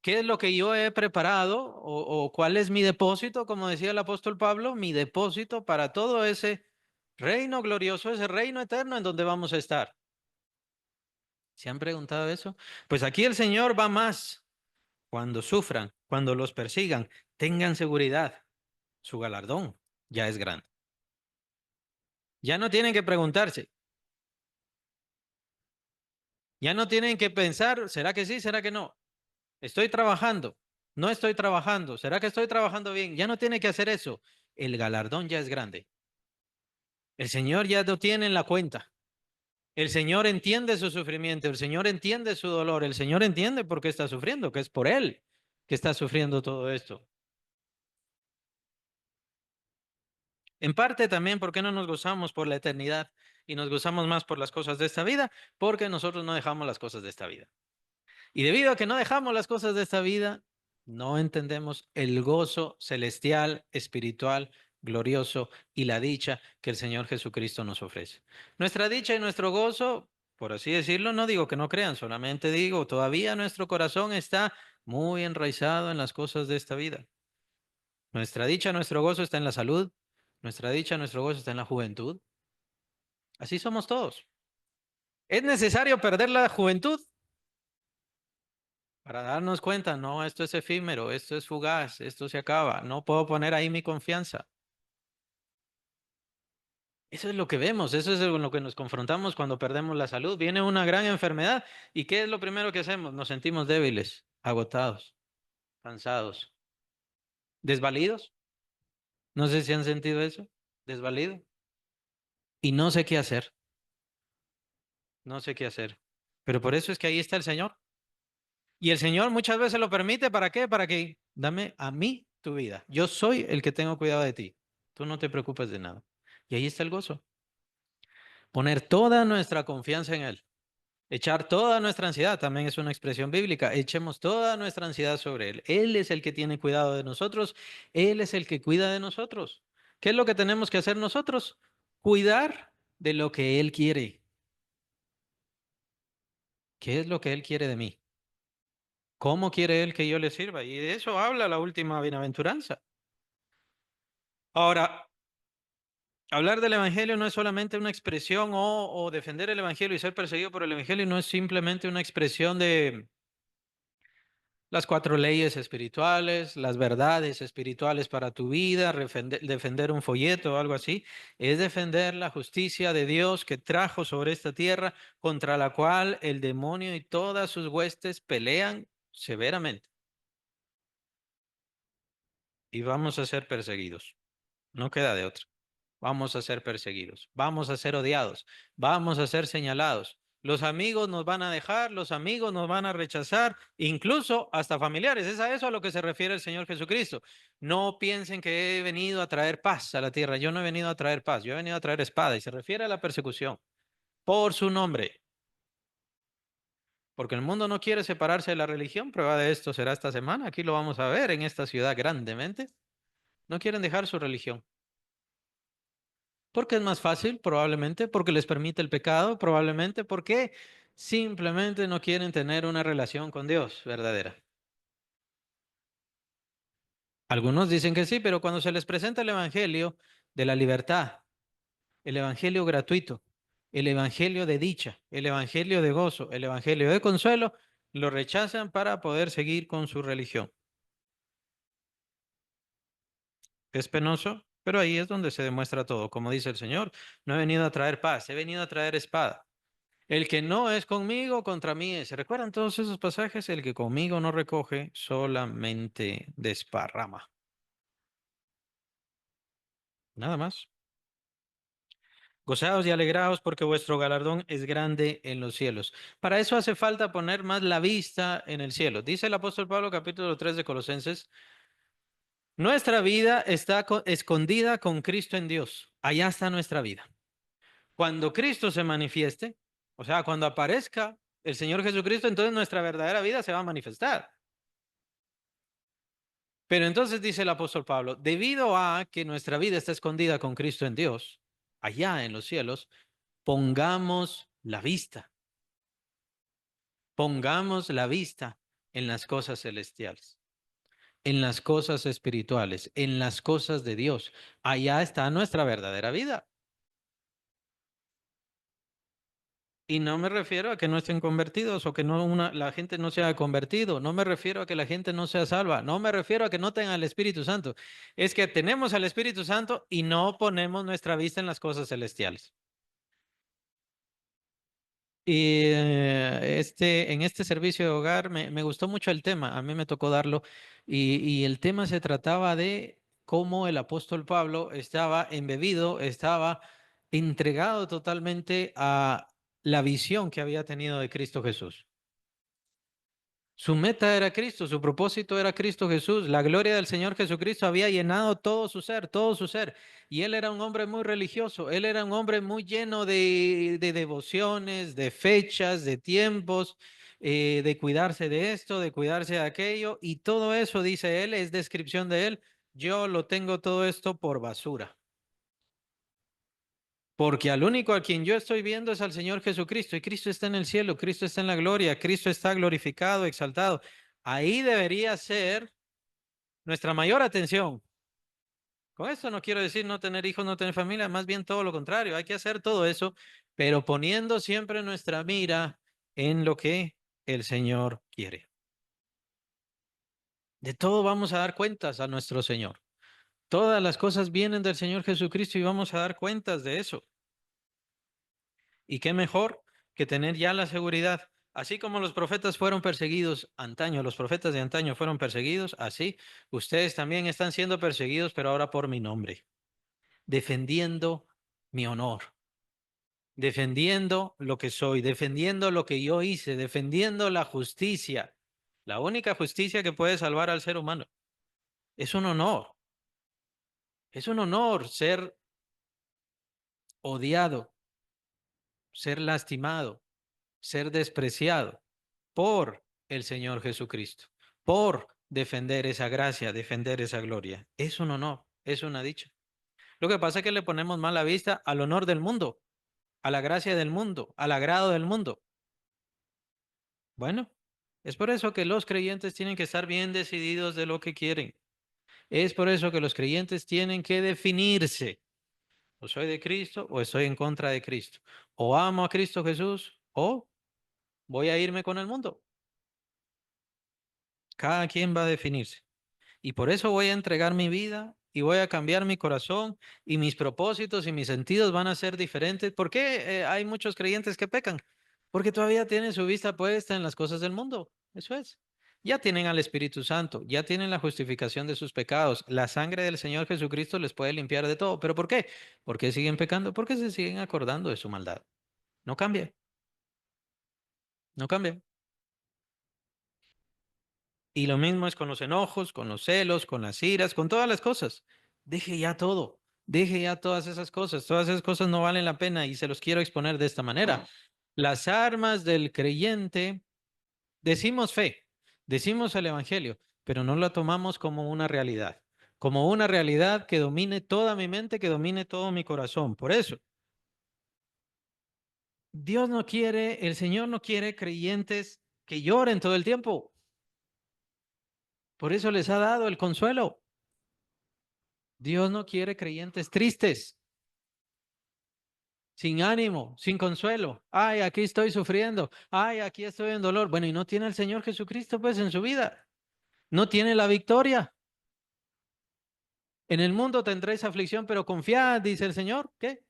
[SPEAKER 1] ¿Qué es lo que yo he preparado o cuál es mi depósito, como decía el apóstol Pablo, mi depósito para todo ese reino glorioso, ese reino eterno en donde vamos a estar? ¿Se han preguntado eso? Pues aquí el Señor va más. Cuando sufran, cuando los persigan, tengan seguridad, su galardón ya es grande. Ya no tienen que preguntarse, ya no tienen que pensar, ¿será que sí, será que no? Estoy trabajando, no estoy trabajando, ¿será que estoy trabajando bien? Ya no tiene que hacer eso. El galardón ya es grande. El Señor ya lo tiene en la cuenta. El Señor entiende su sufrimiento, el Señor entiende su dolor, el Señor entiende por qué está sufriendo, que es por Él que está sufriendo todo esto. En parte también, ¿por qué no nos gozamos por la eternidad y nos gozamos más por las cosas de esta vida? Porque nosotros no dejamos las cosas de esta vida. Y debido a que no dejamos las cosas de esta vida, no entendemos el gozo celestial, espiritual, glorioso y la dicha que el Señor Jesucristo nos ofrece. Nuestra dicha y nuestro gozo, por así decirlo, no digo que no crean, solamente digo, todavía nuestro corazón está muy enraizado en las cosas de esta vida. Nuestra dicha, nuestro gozo está en la salud, nuestra dicha, nuestro gozo está en la juventud. Así somos todos. ¿Es necesario perder la juventud para darnos cuenta? No, esto es efímero, esto es fugaz, esto se acaba, no puedo poner ahí mi confianza. Eso es lo que vemos, eso es con lo que nos confrontamos cuando perdemos la salud. Viene una gran enfermedad y ¿qué es lo primero que hacemos? Nos sentimos débiles. agotados, cansados, desvalidos. No sé si han sentido eso, desvalido. Y no sé qué hacer, no sé qué hacer. Pero por eso es que ahí está el Señor. Y el Señor muchas veces lo permite, ¿para qué? Para que dame a mí tu vida. Yo soy el que tengo cuidado de ti. Tú no te preocupes de nada. Y ahí está el gozo. Poner toda nuestra confianza en Él. Echar toda nuestra ansiedad, también es una expresión bíblica. Echemos toda nuestra ansiedad sobre Él. Él es el que tiene cuidado de nosotros. Él es el que cuida de nosotros. ¿Qué es lo que tenemos que hacer nosotros? Cuidar de lo que Él quiere. ¿Qué es lo que Él quiere de mí? ¿Cómo quiere Él que yo le sirva? Y de eso habla la última bienaventuranza. Ahora, hablar del Evangelio no es solamente una expresión o defender el Evangelio y ser perseguido por el Evangelio no es simplemente una expresión de las cuatro leyes espirituales, las verdades espirituales para tu vida, defender un folleto o algo así. Es defender la justicia de Dios que trajo sobre esta tierra, contra la cual el demonio y todas sus huestes pelean severamente. Y vamos a ser perseguidos. No queda de otra. Vamos a ser perseguidos, vamos a ser odiados, vamos a ser señalados. Los amigos nos van a dejar, los amigos nos van a rechazar, incluso hasta familiares. Es a eso a lo que se refiere el Señor Jesucristo. No piensen que he venido a traer paz a la tierra. Yo no he venido a traer paz, yo he venido a traer espada. Y se refiere a la persecución por su nombre. Porque el mundo no quiere separarse de la religión. Prueba de esto será esta semana. Aquí lo vamos a ver en esta ciudad grandemente. No quieren dejar su religión. Porque es más fácil, probablemente, porque les permite el pecado, probablemente, porque simplemente no quieren tener una relación con Dios verdadera. Algunos dicen que sí, pero cuando se les presenta el Evangelio de la libertad, el Evangelio gratuito, el Evangelio de dicha, el Evangelio de gozo, el Evangelio de consuelo, lo rechazan para poder seguir con su religión. Es penoso, pero ahí es donde se demuestra todo. Como dice el Señor, no he venido a traer paz, he venido a traer espada. El que no es conmigo, contra mí es. ¿Se recuerdan todos esos pasajes? El que conmigo no recoge, solamente desparrama. Nada más. Gozaos y alegraos porque vuestro galardón es grande en los cielos. Para eso hace falta poner más la vista en el cielo. Dice el apóstol Pablo, capítulo 3 de Colosenses, nuestra vida está escondida con Cristo en Dios. Allá está nuestra vida. Cuando Cristo se manifieste, o sea, cuando aparezca el Señor Jesucristo, entonces nuestra verdadera vida se va a manifestar. Pero entonces dice el apóstol Pablo, debido a que nuestra vida está escondida con Cristo en Dios, allá en los cielos, pongamos la vista en las cosas celestiales, en las cosas espirituales, en las cosas de Dios. Allá está nuestra verdadera vida. Y no me refiero a que no estén convertidos o que la gente no se haya convertido. No me refiero a que la gente no sea salva. No me refiero a que no tengan el Espíritu Santo. Es que tenemos al Espíritu Santo y no ponemos nuestra vista en las cosas celestiales. Y en este servicio de hogar me gustó mucho el tema. A mí me tocó darlo. Y el tema se trataba de cómo el apóstol Pablo estaba embebido, estaba entregado totalmente a la visión que había tenido de Cristo Jesús. Su meta era Cristo, su propósito era Cristo Jesús. La gloria del Señor Jesucristo había llenado todo su ser, todo su ser. Y él era un hombre muy religioso, él era un hombre muy lleno de devociones, de fechas, de tiempos, de cuidarse de esto, de cuidarse de aquello. Y todo eso, dice él, es descripción de él. Yo lo tengo todo esto por basura. Porque al único a quien yo estoy viendo es al Señor Jesucristo, y Cristo está en el cielo, Cristo está en la gloria, Cristo está glorificado, exaltado. Ahí debería ser nuestra mayor atención. Con esto no quiero decir no tener hijos, no tener familia, más bien todo lo contrario, hay que hacer todo eso, pero poniendo siempre nuestra mira en lo que el Señor quiere. De todo vamos a dar cuentas a nuestro Señor. Todas las cosas vienen del Señor Jesucristo y vamos a dar cuentas de eso. ¿Y qué mejor que tener ya la seguridad Así como los profetas fueron perseguidos antaño, los profetas de antaño fueron perseguidos, así ustedes también están siendo perseguidos, pero ahora por mi nombre, defendiendo mi honor, defendiendo lo que soy, defendiendo lo que yo hice, defendiendo la justicia, la única justicia que puede salvar al ser humano. Es un honor, es un honor ser odiado, ser lastimado, ser despreciado por el Señor Jesucristo, por defender esa gracia, defender esa gloria. Es un honor, es una dicha. Lo que pasa es que le ponemos mala vista al honor del mundo, a la gracia del mundo, al agrado del mundo. Bueno, es por eso que los creyentes tienen que estar bien decididos de lo que quieren. Es por eso que los creyentes tienen que definirse. O soy de Cristo o estoy en contra de Cristo. O amo a Cristo Jesús o voy a irme con el mundo. Cada quien va a definirse. Y por eso voy a entregar mi vida y voy a cambiar mi corazón y mis propósitos y mis sentidos van a ser diferentes. ¿Por qué hay muchos creyentes que pecan? Porque todavía tienen su vista puesta en las cosas del mundo. Eso es. Ya tienen al Espíritu Santo, ya tienen la justificación de sus pecados. La sangre del Señor Jesucristo les puede limpiar de todo. ¿Pero por qué? ¿Por qué siguen pecando? Porque se siguen acordando de su maldad. No cambia, no cambia. Y lo mismo es con los enojos, con los celos, con las iras, con todas las cosas. Deje ya todo, deje ya todas esas cosas no valen la pena y se los quiero exponer de esta manera. Las armas del creyente, decimos fe, decimos el Evangelio, pero no la tomamos como una realidad que domine toda mi mente, que domine todo mi corazón. Por eso, Dios no quiere, el Señor no quiere creyentes que lloren todo el tiempo. Por eso les ha dado el consuelo. Dios no quiere creyentes tristes, sin ánimo, sin consuelo. Ay, aquí estoy sufriendo. Ay, aquí estoy en dolor. Bueno, y no tiene el Señor Jesucristo pues en su vida. No tiene la victoria. En el mundo tendréis aflicción, pero confiad, dice el Señor, ¿qué?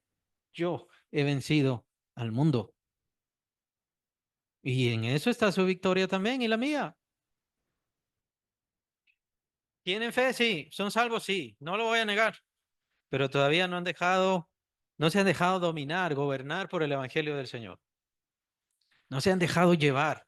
[SPEAKER 1] Yo he vencido al mundo. Y en eso está su victoria también y la mía. ¿Tienen fe? Sí. ¿Son salvos? Sí. No lo voy a negar. Pero todavía no han dejado, no se han dejado dominar, gobernar por el Evangelio del Señor. No se han dejado llevar.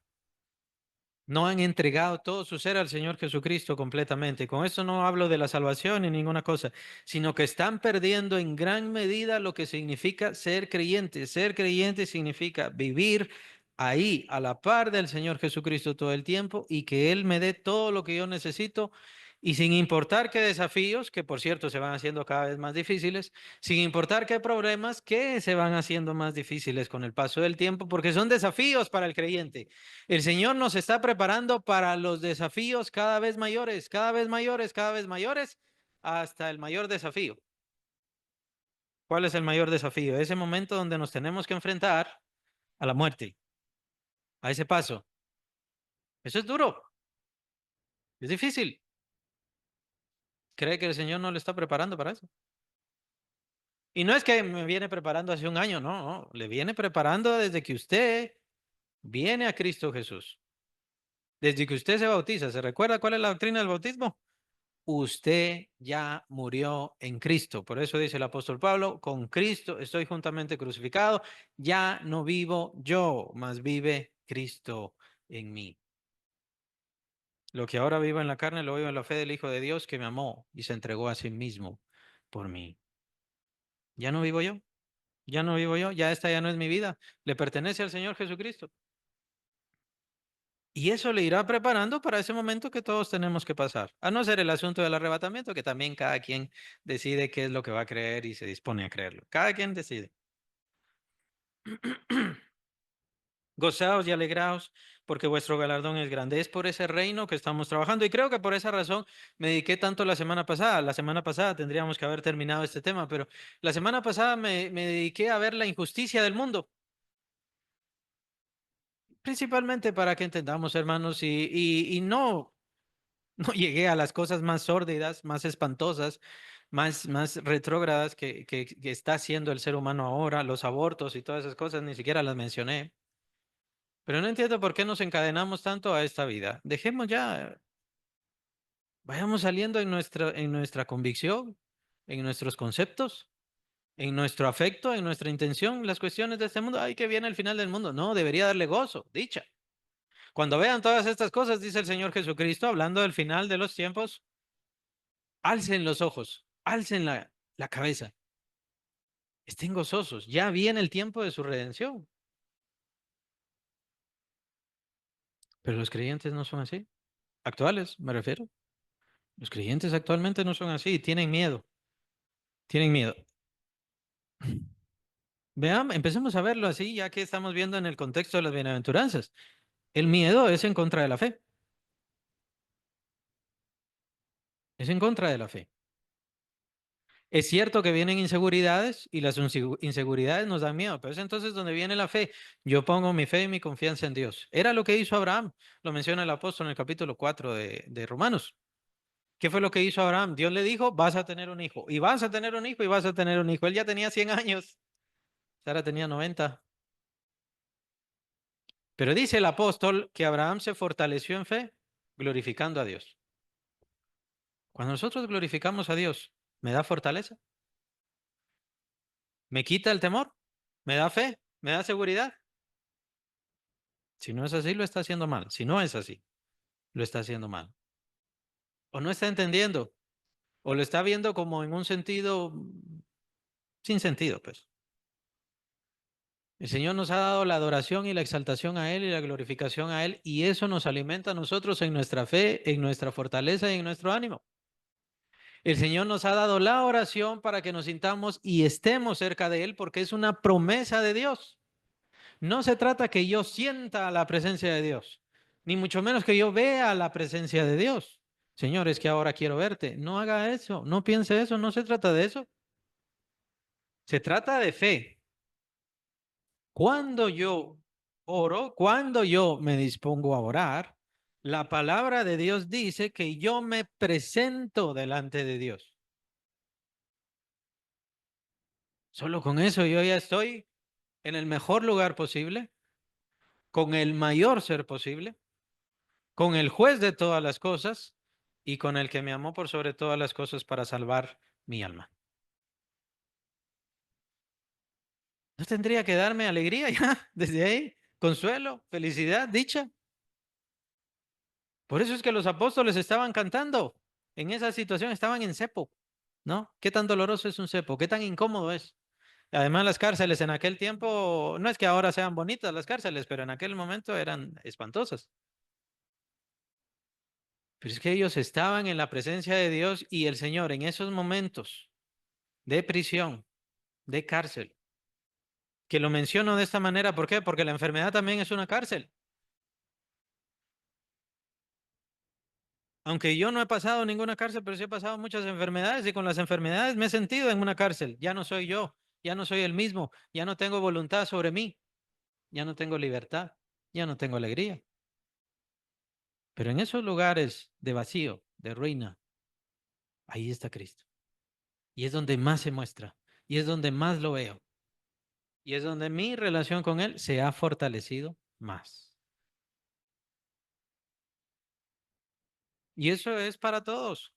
[SPEAKER 1] No han entregado todo su ser al Señor Jesucristo completamente. Con esto no hablo de la salvación ni ninguna cosa, sino que están perdiendo en gran medida lo que significa ser creyente. Ser creyente significa vivir ahí, a la par del Señor Jesucristo todo el tiempo y que Él me dé todo lo que yo necesito y sin importar qué desafíos, que por cierto se van haciendo cada vez más difíciles, sin importar qué problemas, que se van haciendo más difíciles con el paso del tiempo, porque son desafíos para el creyente. El Señor nos está preparando para los desafíos cada vez mayores, cada vez mayores, cada vez mayores, hasta el mayor desafío. ¿Cuál es el mayor desafío? Ese momento donde nos tenemos que enfrentar a la muerte, a ese paso. Eso es duro, es difícil. ¿Cree que el Señor no le está preparando para eso? Y no es que me viene preparando hace un año, no, no, le viene preparando desde que usted viene a Cristo Jesús, desde que usted se bautiza. ¿Se recuerda cuál es la doctrina del bautismo? Usted ya murió en Cristo. Por eso dice el apóstol Pablo, con Cristo estoy juntamente crucificado, ya no vivo yo, mas vive Cristo en mí. Lo que ahora vivo en la carne, lo vivo en la fe del Hijo de Dios que me amó y se entregó a sí mismo por mí. Ya no vivo yo, ya no vivo yo, ya esta ya no es mi vida, le pertenece al Señor Jesucristo. Y eso le irá preparando para ese momento que todos tenemos que pasar. A no ser el asunto del arrebatamiento, que también cada quien decide qué es lo que va a creer y se dispone a creerlo. Cada quien decide. Gozaos y alegraos, porque vuestro galardón es grande. Es por ese reino que estamos trabajando. Y creo que por esa razón me dediqué tanto la semana pasada. La semana pasada tendríamos que haber terminado este tema, pero la semana pasada me dediqué a ver la injusticia del mundo. Principalmente para que entendamos, hermanos, y no. No llegué a las cosas más sórdidas, más espantosas, más retrógradas que está haciendo el ser humano ahora, los abortos y todas esas cosas, ni siquiera las mencioné. Pero no entiendo por qué nos encadenamos tanto a esta vida. Dejemos ya, vayamos saliendo en nuestra convicción, en nuestros conceptos, en nuestro afecto, en nuestra intención, las cuestiones de este mundo. Ay, que viene el final del mundo. No, debería darle gozo, dicha. Cuando vean todas estas cosas, dice el Señor Jesucristo, hablando del final de los tiempos, alcen los ojos, alcen la cabeza, estén gozosos. Ya viene el tiempo de su redención. Pero los creyentes no son así. Actuales, me refiero. Los creyentes actualmente no son así, tienen miedo, tienen miedo. Veamos, empecemos a verlo así, ya que estamos viendo en el contexto de las bienaventuranzas. El miedo es en contra de la fe, es en contra de la fe. Es cierto que vienen inseguridades y las inseguridades nos dan miedo, pero es entonces donde viene la fe. Yo pongo mi fe y mi confianza en Dios. Era lo que hizo Abraham, lo menciona el apóstol en el capítulo 4 de Romanos. ¿Qué fue lo que hizo Abraham? Dios le dijo, vas a tener un hijo, y vas a tener un hijo, y vas a tener un hijo. Él ya tenía 100 años, Sara tenía 90. Pero dice el apóstol que Abraham se fortaleció en fe, glorificando a Dios. Cuando nosotros glorificamos a Dios, ¿me da fortaleza? ¿Me quita el temor? ¿Me da fe? ¿Me da seguridad? Si no es así, lo está haciendo mal. Si no es así, lo está haciendo mal. O no está entendiendo, o lo está viendo como en un sentido sin sentido, pues. El Señor nos ha dado la adoración y la exaltación a Él y la glorificación a Él, y eso nos alimenta a nosotros en nuestra fe, en nuestra fortaleza y en nuestro ánimo. El Señor nos ha dado la oración para que nos sintamos y estemos cerca de Él, porque es una promesa de Dios. No se trata que yo sienta la presencia de Dios, ni mucho menos que yo vea la presencia de Dios. Señor, es que ahora quiero verte. No haga eso, no piense eso, no se trata de eso. Se trata de fe. Cuando yo oro, cuando yo me dispongo a orar, la palabra de Dios dice que yo me presento delante de Dios. Solo con eso yo ya estoy en el mejor lugar posible, con el mayor ser posible, con el juez de todas las cosas y con el que me amó por sobre todas las cosas para salvar mi alma. ¿No tendría que darme alegría ya desde ahí? Consuelo, felicidad, dicha. Por eso es que los apóstoles estaban cantando. En esa situación estaban en cepo, ¿no? ¿Qué tan doloroso es un cepo? ¿Qué tan incómodo es? Además, las cárceles en aquel tiempo, no es que ahora sean bonitas las cárceles, pero en aquel momento eran espantosas. Pero es que ellos estaban en la presencia de Dios y el Señor en esos momentos de prisión, de cárcel, que lo menciono de esta manera, ¿por qué? Porque la enfermedad también es una cárcel. Aunque yo no he pasado ninguna cárcel, pero sí he pasado muchas enfermedades y con las enfermedades me he sentido en una cárcel. Ya no soy yo, ya no soy el mismo, ya no tengo voluntad sobre mí, ya no tengo libertad, ya no tengo alegría. Pero en esos lugares de vacío, de ruina, ahí está Cristo. Y es donde más se muestra, y es donde más lo veo, y es donde mi relación con Él se ha fortalecido más. Y eso es para todos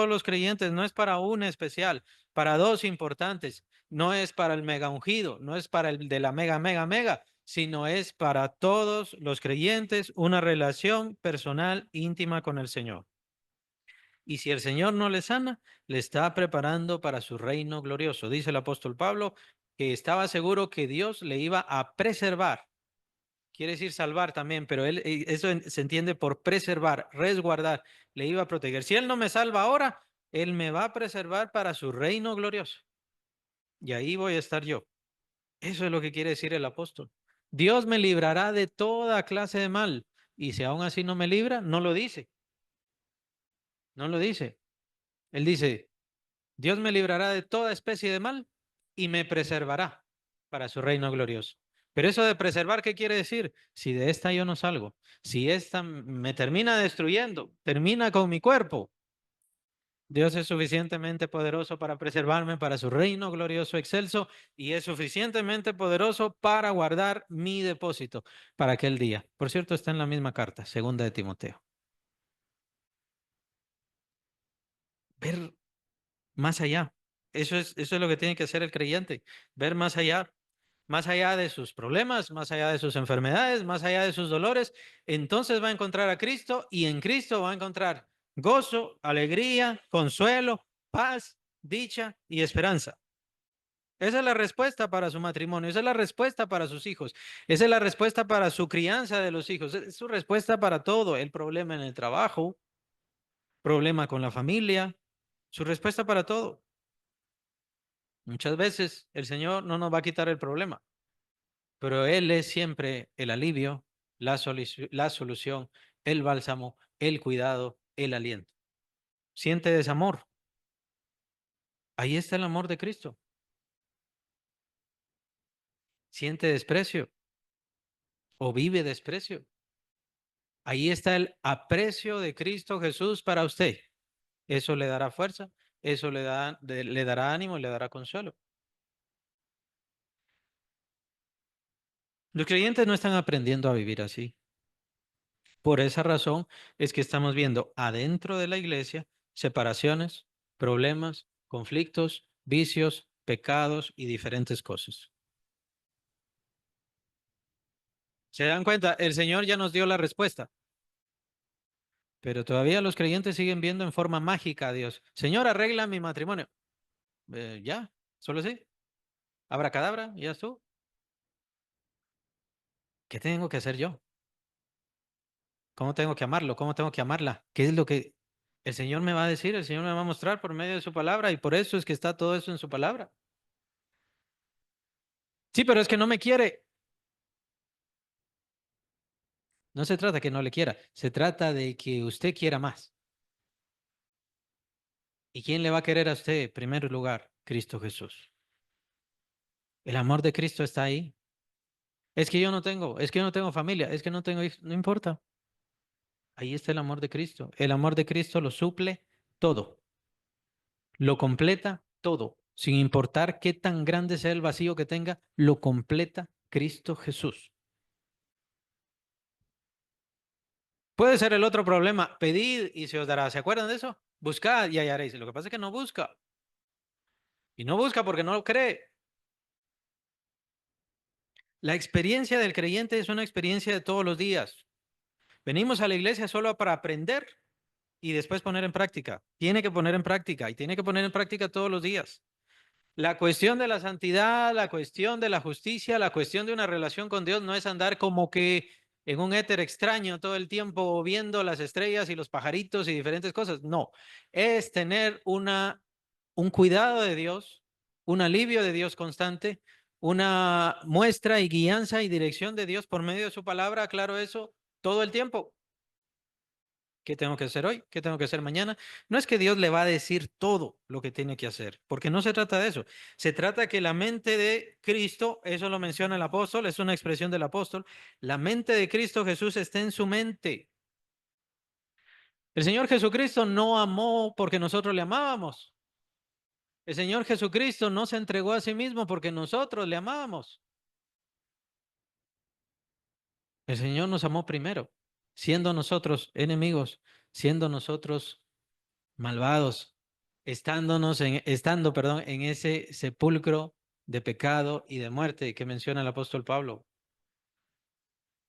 [SPEAKER 1] los creyentes, no es para un especial, para dos importantes, no es para el mega ungido, no es para el de la mega, mega, mega, sino es para todos los creyentes una relación personal íntima con el Señor. Y si el Señor no le sana, le está preparando para su reino glorioso. Dice el apóstol Pablo que estaba seguro que Dios le iba a preservar. Quiere decir salvar también, pero eso se entiende por preservar, resguardar, le iba a proteger. Si Él no me salva ahora, Él me va a preservar para su reino glorioso. Y ahí voy a estar yo. Eso es lo que quiere decir el apóstol. Dios me librará de toda clase de mal. Y si aún así no me libra, no lo dice. No lo dice. Él dice, Dios me librará de toda especie de mal y me preservará para su reino glorioso. Pero eso de preservar, ¿qué quiere decir? Si de esta yo no salgo, si esta me termina destruyendo, termina con mi cuerpo, Dios es suficientemente poderoso para preservarme para su reino glorioso, excelso, y es suficientemente poderoso para guardar mi depósito para aquel día. Por cierto, está en la misma carta, segunda de Timoteo. Ver más allá. Eso es lo que tiene que hacer el creyente, ver más allá de sus problemas, más allá de sus enfermedades, más allá de sus dolores. Entonces va a encontrar a Cristo y en Cristo va a encontrar gozo, alegría, consuelo, paz, dicha y esperanza. Esa es la respuesta para su matrimonio, esa es la respuesta para sus hijos, esa es la respuesta para su crianza de los hijos, es su respuesta para todo, el problema en el trabajo, problema con la familia, su respuesta para todo. Muchas veces el Señor no nos va a quitar el problema, pero Él es siempre el alivio, la solución, el bálsamo, el cuidado, el aliento. Siente desamor. Ahí está el amor de Cristo. Siente desprecio o vive desprecio. Ahí está el aprecio de Cristo Jesús para usted. Eso le dará fuerza, eso le dará ánimo y le dará consuelo. Los creyentes no están aprendiendo a vivir así. Por esa razón es que estamos viendo adentro de la iglesia separaciones, problemas, conflictos, vicios, pecados y diferentes cosas. ¿Se dan cuenta? El Señor ya nos dio la respuesta, pero todavía los creyentes siguen viendo en forma mágica a Dios. Señor, arregla mi matrimonio. Ya, solo así. Abracadabra, ya estuvo. ¿Qué tengo que hacer yo? ¿Cómo tengo que amarlo? ¿Cómo tengo que amarla? ¿Qué es lo que el Señor me va a decir? El Señor me va a mostrar por medio de su palabra y por eso es que está todo eso en su palabra. Sí, pero es que no me quiere. No se trata que no le quiera, se trata de que usted quiera más. ¿Y quién le va a querer a usted en primer lugar? Cristo Jesús. El amor de Cristo está ahí. Es que yo no tengo familia, es que no tengo hijos, no importa. Ahí está el amor de Cristo. El amor de Cristo lo suple todo, lo completa todo, sin importar qué tan grande sea el vacío que tenga, lo completa Cristo Jesús. Puede ser el otro problema, pedid y se os dará. ¿Se acuerdan de eso? Buscad y hallaréis. Lo que pasa es que no busca. Y no busca porque no lo cree. La experiencia del creyente es una experiencia de todos los días. Venimos a la iglesia solo para aprender y después poner en práctica. Tiene que poner en práctica y tiene que poner en práctica todos los días. La cuestión de la santidad, la cuestión de la justicia, la cuestión de una relación con Dios no es andar como que en un éter extraño todo el tiempo viendo las estrellas y los pajaritos y diferentes cosas. No, es tener un cuidado de Dios, un alivio de Dios constante, una muestra y guianza y dirección de Dios por medio de su palabra, claro eso, todo el tiempo. ¿Qué tengo que hacer hoy? ¿Qué tengo que hacer mañana? No es que Dios le va a decir todo lo que tiene que hacer, porque no se trata de eso. Se trata que la mente de Cristo, eso lo menciona el apóstol, es una expresión del apóstol, la mente de Cristo Jesús está en su mente. El Señor Jesucristo no amó porque nosotros le amábamos. El Señor Jesucristo no se entregó a sí mismo porque nosotros le amábamos. El Señor nos amó primero, siendo nosotros enemigos, siendo nosotros malvados, estando, en ese sepulcro de pecado y de muerte que menciona el apóstol Pablo.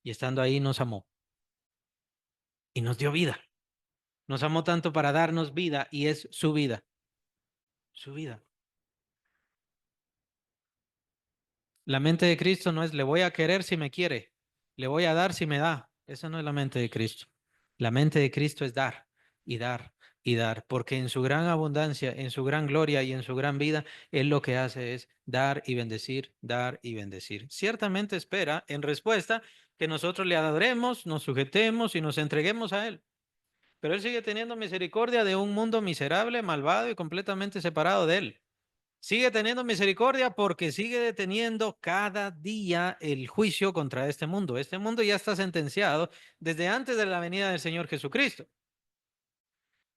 [SPEAKER 1] Y estando ahí nos amó y nos dio vida. Nos amó tanto para darnos vida y es su vida, su vida. La mente de Cristo no es le voy a querer si me quiere, le voy a dar si me da. Esa no es la mente de Cristo. La mente de Cristo es dar y dar y dar, porque en su gran abundancia, en su gran gloria y en su gran vida, Él lo que hace es dar y bendecir, dar y bendecir. Ciertamente espera en respuesta que nosotros le adoremos, nos sujetemos y nos entreguemos a Él. Pero Él sigue teniendo misericordia de un mundo miserable, malvado y completamente separado de Él. Sigue teniendo misericordia porque sigue deteniendo cada día el juicio contra este mundo. Este mundo ya está sentenciado desde antes de la venida del Señor Jesucristo.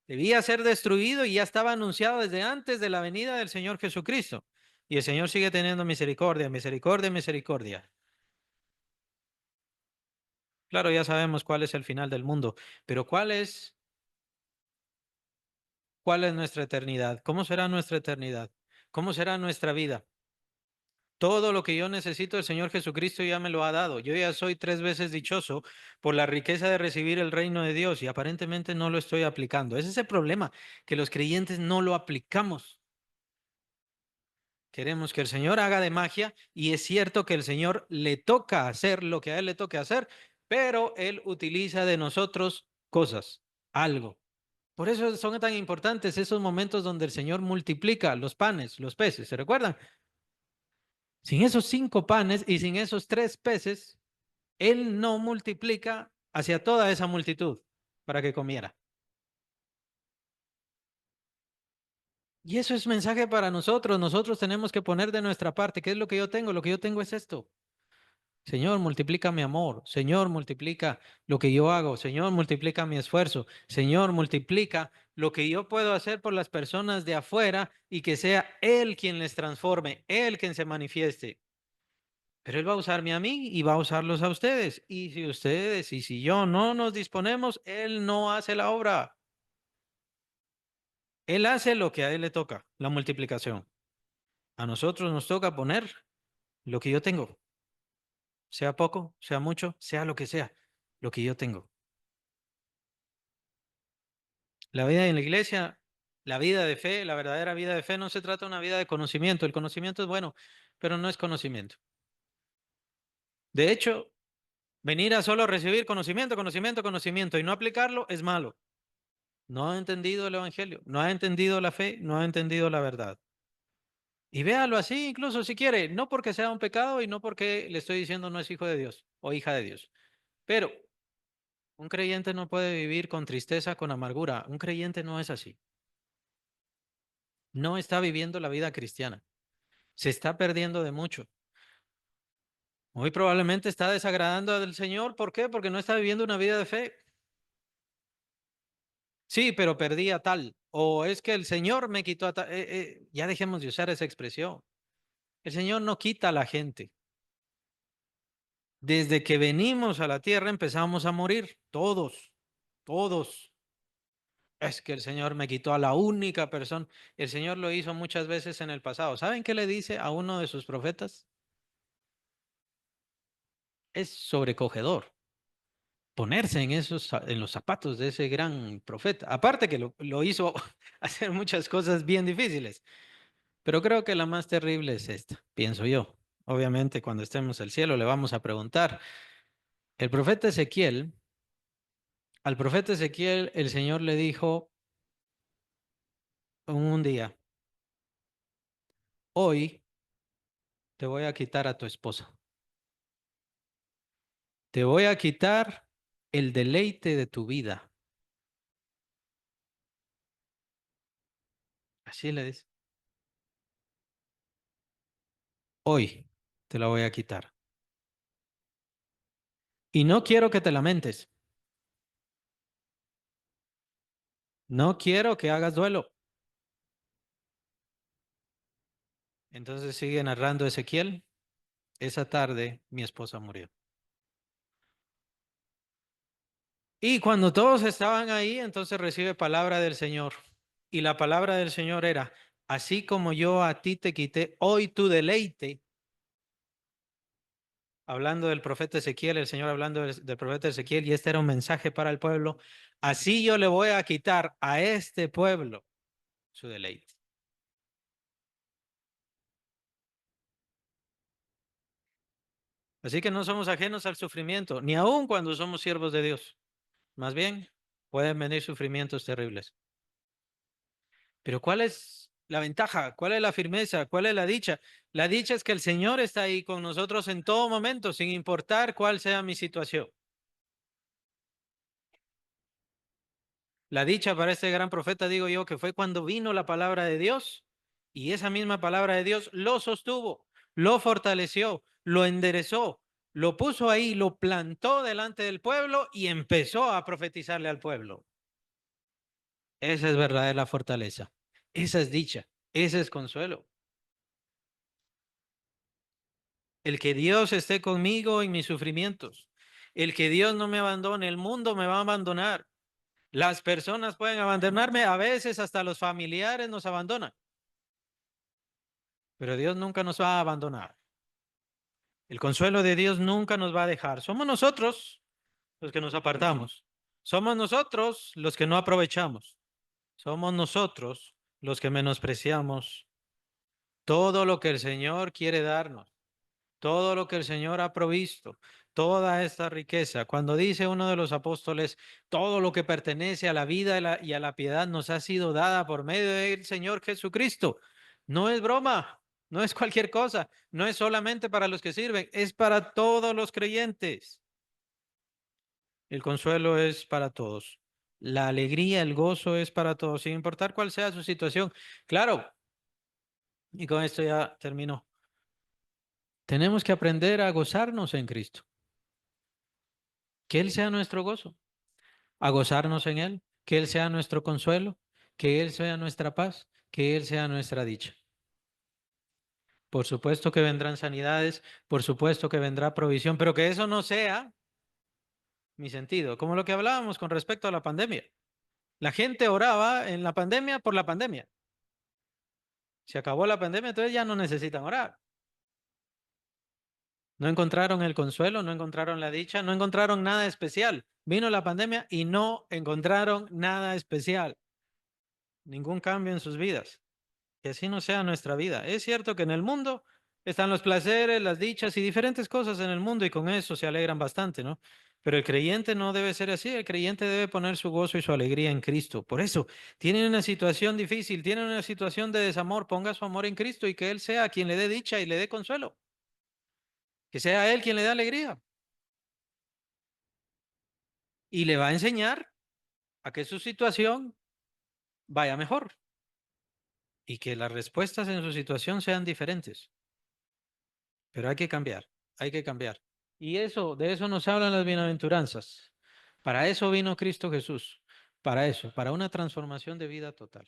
[SPEAKER 1] Debía ser destruido y ya estaba anunciado desde antes de la venida del Señor Jesucristo. Y el Señor sigue teniendo misericordia, misericordia, misericordia. Claro, ya sabemos cuál es el final del mundo, pero cuál es nuestra eternidad? ¿Cómo será nuestra eternidad? ¿Cómo será nuestra vida? Todo lo que yo necesito, el Señor Jesucristo ya me lo ha dado. Yo ya soy 3 veces dichoso por la riqueza de recibir el reino de Dios y aparentemente no lo estoy aplicando. Ese es el problema, que los creyentes no lo aplicamos. Queremos que el Señor haga de magia y es cierto que el Señor le toca hacer lo que a Él le toca hacer, pero Él utiliza de nosotros cosas, algo. Por eso son tan importantes esos momentos donde el Señor multiplica los panes, los peces. ¿Se recuerdan? Sin esos 5 panes y sin esos 3 peces, Él no multiplica hacia toda esa multitud para que comiera. Y eso es mensaje para nosotros. Nosotros tenemos que poner de nuestra parte. ¿Qué es lo que yo tengo? Lo que yo tengo es esto. Señor, multiplica mi amor. Señor, multiplica lo que yo hago. Señor, multiplica mi esfuerzo. Señor, multiplica lo que yo puedo hacer por las personas de afuera y que sea Él quien les transforme, Él quien se manifieste. Pero Él va a usarme a mí y va a usarlos a ustedes. Y si ustedes y si yo no nos disponemos, Él no hace la obra. Él hace lo que a Él le toca, la multiplicación. A nosotros nos toca poner lo que yo tengo, sea poco, sea mucho, sea lo que sea, lo que yo tengo. La vida en la iglesia, la vida de fe, la verdadera vida de fe no se trata de una vida de conocimiento. El conocimiento es bueno, pero no es conocimiento. De hecho, venir a solo recibir conocimiento, conocimiento, conocimiento y no aplicarlo es malo. No ha entendido el evangelio, no ha entendido la fe, no ha entendido la verdad. Y véalo así, incluso si quiere, no porque sea un pecado y no porque le estoy diciendo no es hijo de Dios o hija de Dios. Pero un creyente no puede vivir con tristeza, con amargura. Un creyente no es así. No está viviendo la vida cristiana. Se está perdiendo de mucho. Muy probablemente está desagradando al Señor. ¿Por qué? Porque no está viviendo una vida de fe. Sí, pero perdí a tal. O es que el Señor me quitó a tal. Ya dejemos de usar esa expresión. El Señor no quita a la gente. Desde que venimos a la tierra empezamos a morir. Todos, todos. Es que el Señor me quitó a la única persona. El Señor lo hizo muchas veces en el pasado. ¿Saben qué le dice a uno de sus profetas? Es sobrecogedor ponerse en en los zapatos de ese gran profeta. Aparte que lo hizo hacer muchas cosas bien difíciles. Pero creo que la más terrible es esta, pienso yo. Obviamente, cuando estemos en el cielo le vamos a preguntar. El profeta Ezequiel, al profeta Ezequiel, el Señor le dijo un día, hoy te voy a quitar a tu esposa. Te voy a quitar el deleite de tu vida. Así le dice. Hoy te la voy a quitar. Y no quiero que te lamentes. No quiero que hagas duelo. Entonces sigue narrando Ezequiel. Esa tarde mi esposa murió. Y cuando todos estaban ahí, entonces recibe palabra del Señor. Y la palabra del Señor era, así como yo a ti te quité hoy tu deleite, hablando del profeta Ezequiel, el Señor hablando del profeta Ezequiel, y este era un mensaje para el pueblo, así yo le voy a quitar a este pueblo su deleite. Así que no somos ajenos al sufrimiento, ni aun cuando somos siervos de Dios. Más bien, pueden venir sufrimientos terribles. Pero ¿cuál es la ventaja? ¿Cuál es la firmeza? ¿Cuál es la dicha? La dicha es que el Señor está ahí con nosotros en todo momento, sin importar cuál sea mi situación. La dicha para este gran profeta, digo yo, que fue cuando vino la palabra de Dios y esa misma palabra de Dios lo sostuvo, lo fortaleció, lo enderezó, lo puso ahí, lo plantó delante del pueblo y empezó a profetizarle al pueblo. Esa es verdadera fortaleza. Esa es dicha. Ese es consuelo. El que Dios esté conmigo en mis sufrimientos. El que Dios no me abandone. El mundo me va a abandonar. Las personas pueden abandonarme. A veces hasta los familiares nos abandonan. Pero Dios nunca nos va a abandonar. El consuelo de Dios nunca nos va a dejar. Somos nosotros los que nos apartamos. Somos nosotros los que no aprovechamos. Somos nosotros los que menospreciamos todo lo que el Señor quiere darnos, todo lo que el Señor ha provisto, toda esta riqueza. Cuando dice uno de los apóstoles, todo lo que pertenece a la vida y a la piedad nos ha sido dada por medio del Señor Jesucristo. No es broma, no es cualquier cosa, no es solamente para los que sirven, es para todos los creyentes. El consuelo es para todos. La alegría, el gozo es para todos, sin importar cuál sea su situación. Claro, y con esto ya termino. Tenemos que aprender a gozarnos en Cristo, que Él sea nuestro gozo, a gozarnos en Él, que Él sea nuestro consuelo, que Él sea nuestra paz, que Él sea nuestra dicha. Por supuesto que vendrán sanidades, por supuesto que vendrá provisión, pero que eso no sea mi sentido, como lo que hablábamos con respecto a la pandemia. La gente oraba en la pandemia por la pandemia. Se acabó la pandemia, entonces ya no necesitan orar. No encontraron el consuelo, no encontraron la dicha, no encontraron nada especial. Vino la pandemia y no encontraron nada especial, ningún cambio en sus vidas. Que así no sea nuestra vida. Es cierto que en el mundo están los placeres, las dichas y diferentes cosas en el mundo y con eso se alegran bastante, ¿no? Pero el creyente no debe ser así, el creyente debe poner su gozo y su alegría en Cristo. Por eso, tienen una situación difícil, tienen una situación de desamor, ponga su amor en Cristo y que Él sea quien le dé dicha y le dé consuelo, que sea Él quien le dé alegría y le va a enseñar a que su situación vaya mejor y que las respuestas en su situación sean diferentes. Pero hay que cambiar, hay que cambiar. Y eso, de eso nos hablan las bienaventuranzas. Para eso vino Cristo Jesús, para eso, para una transformación de vida total.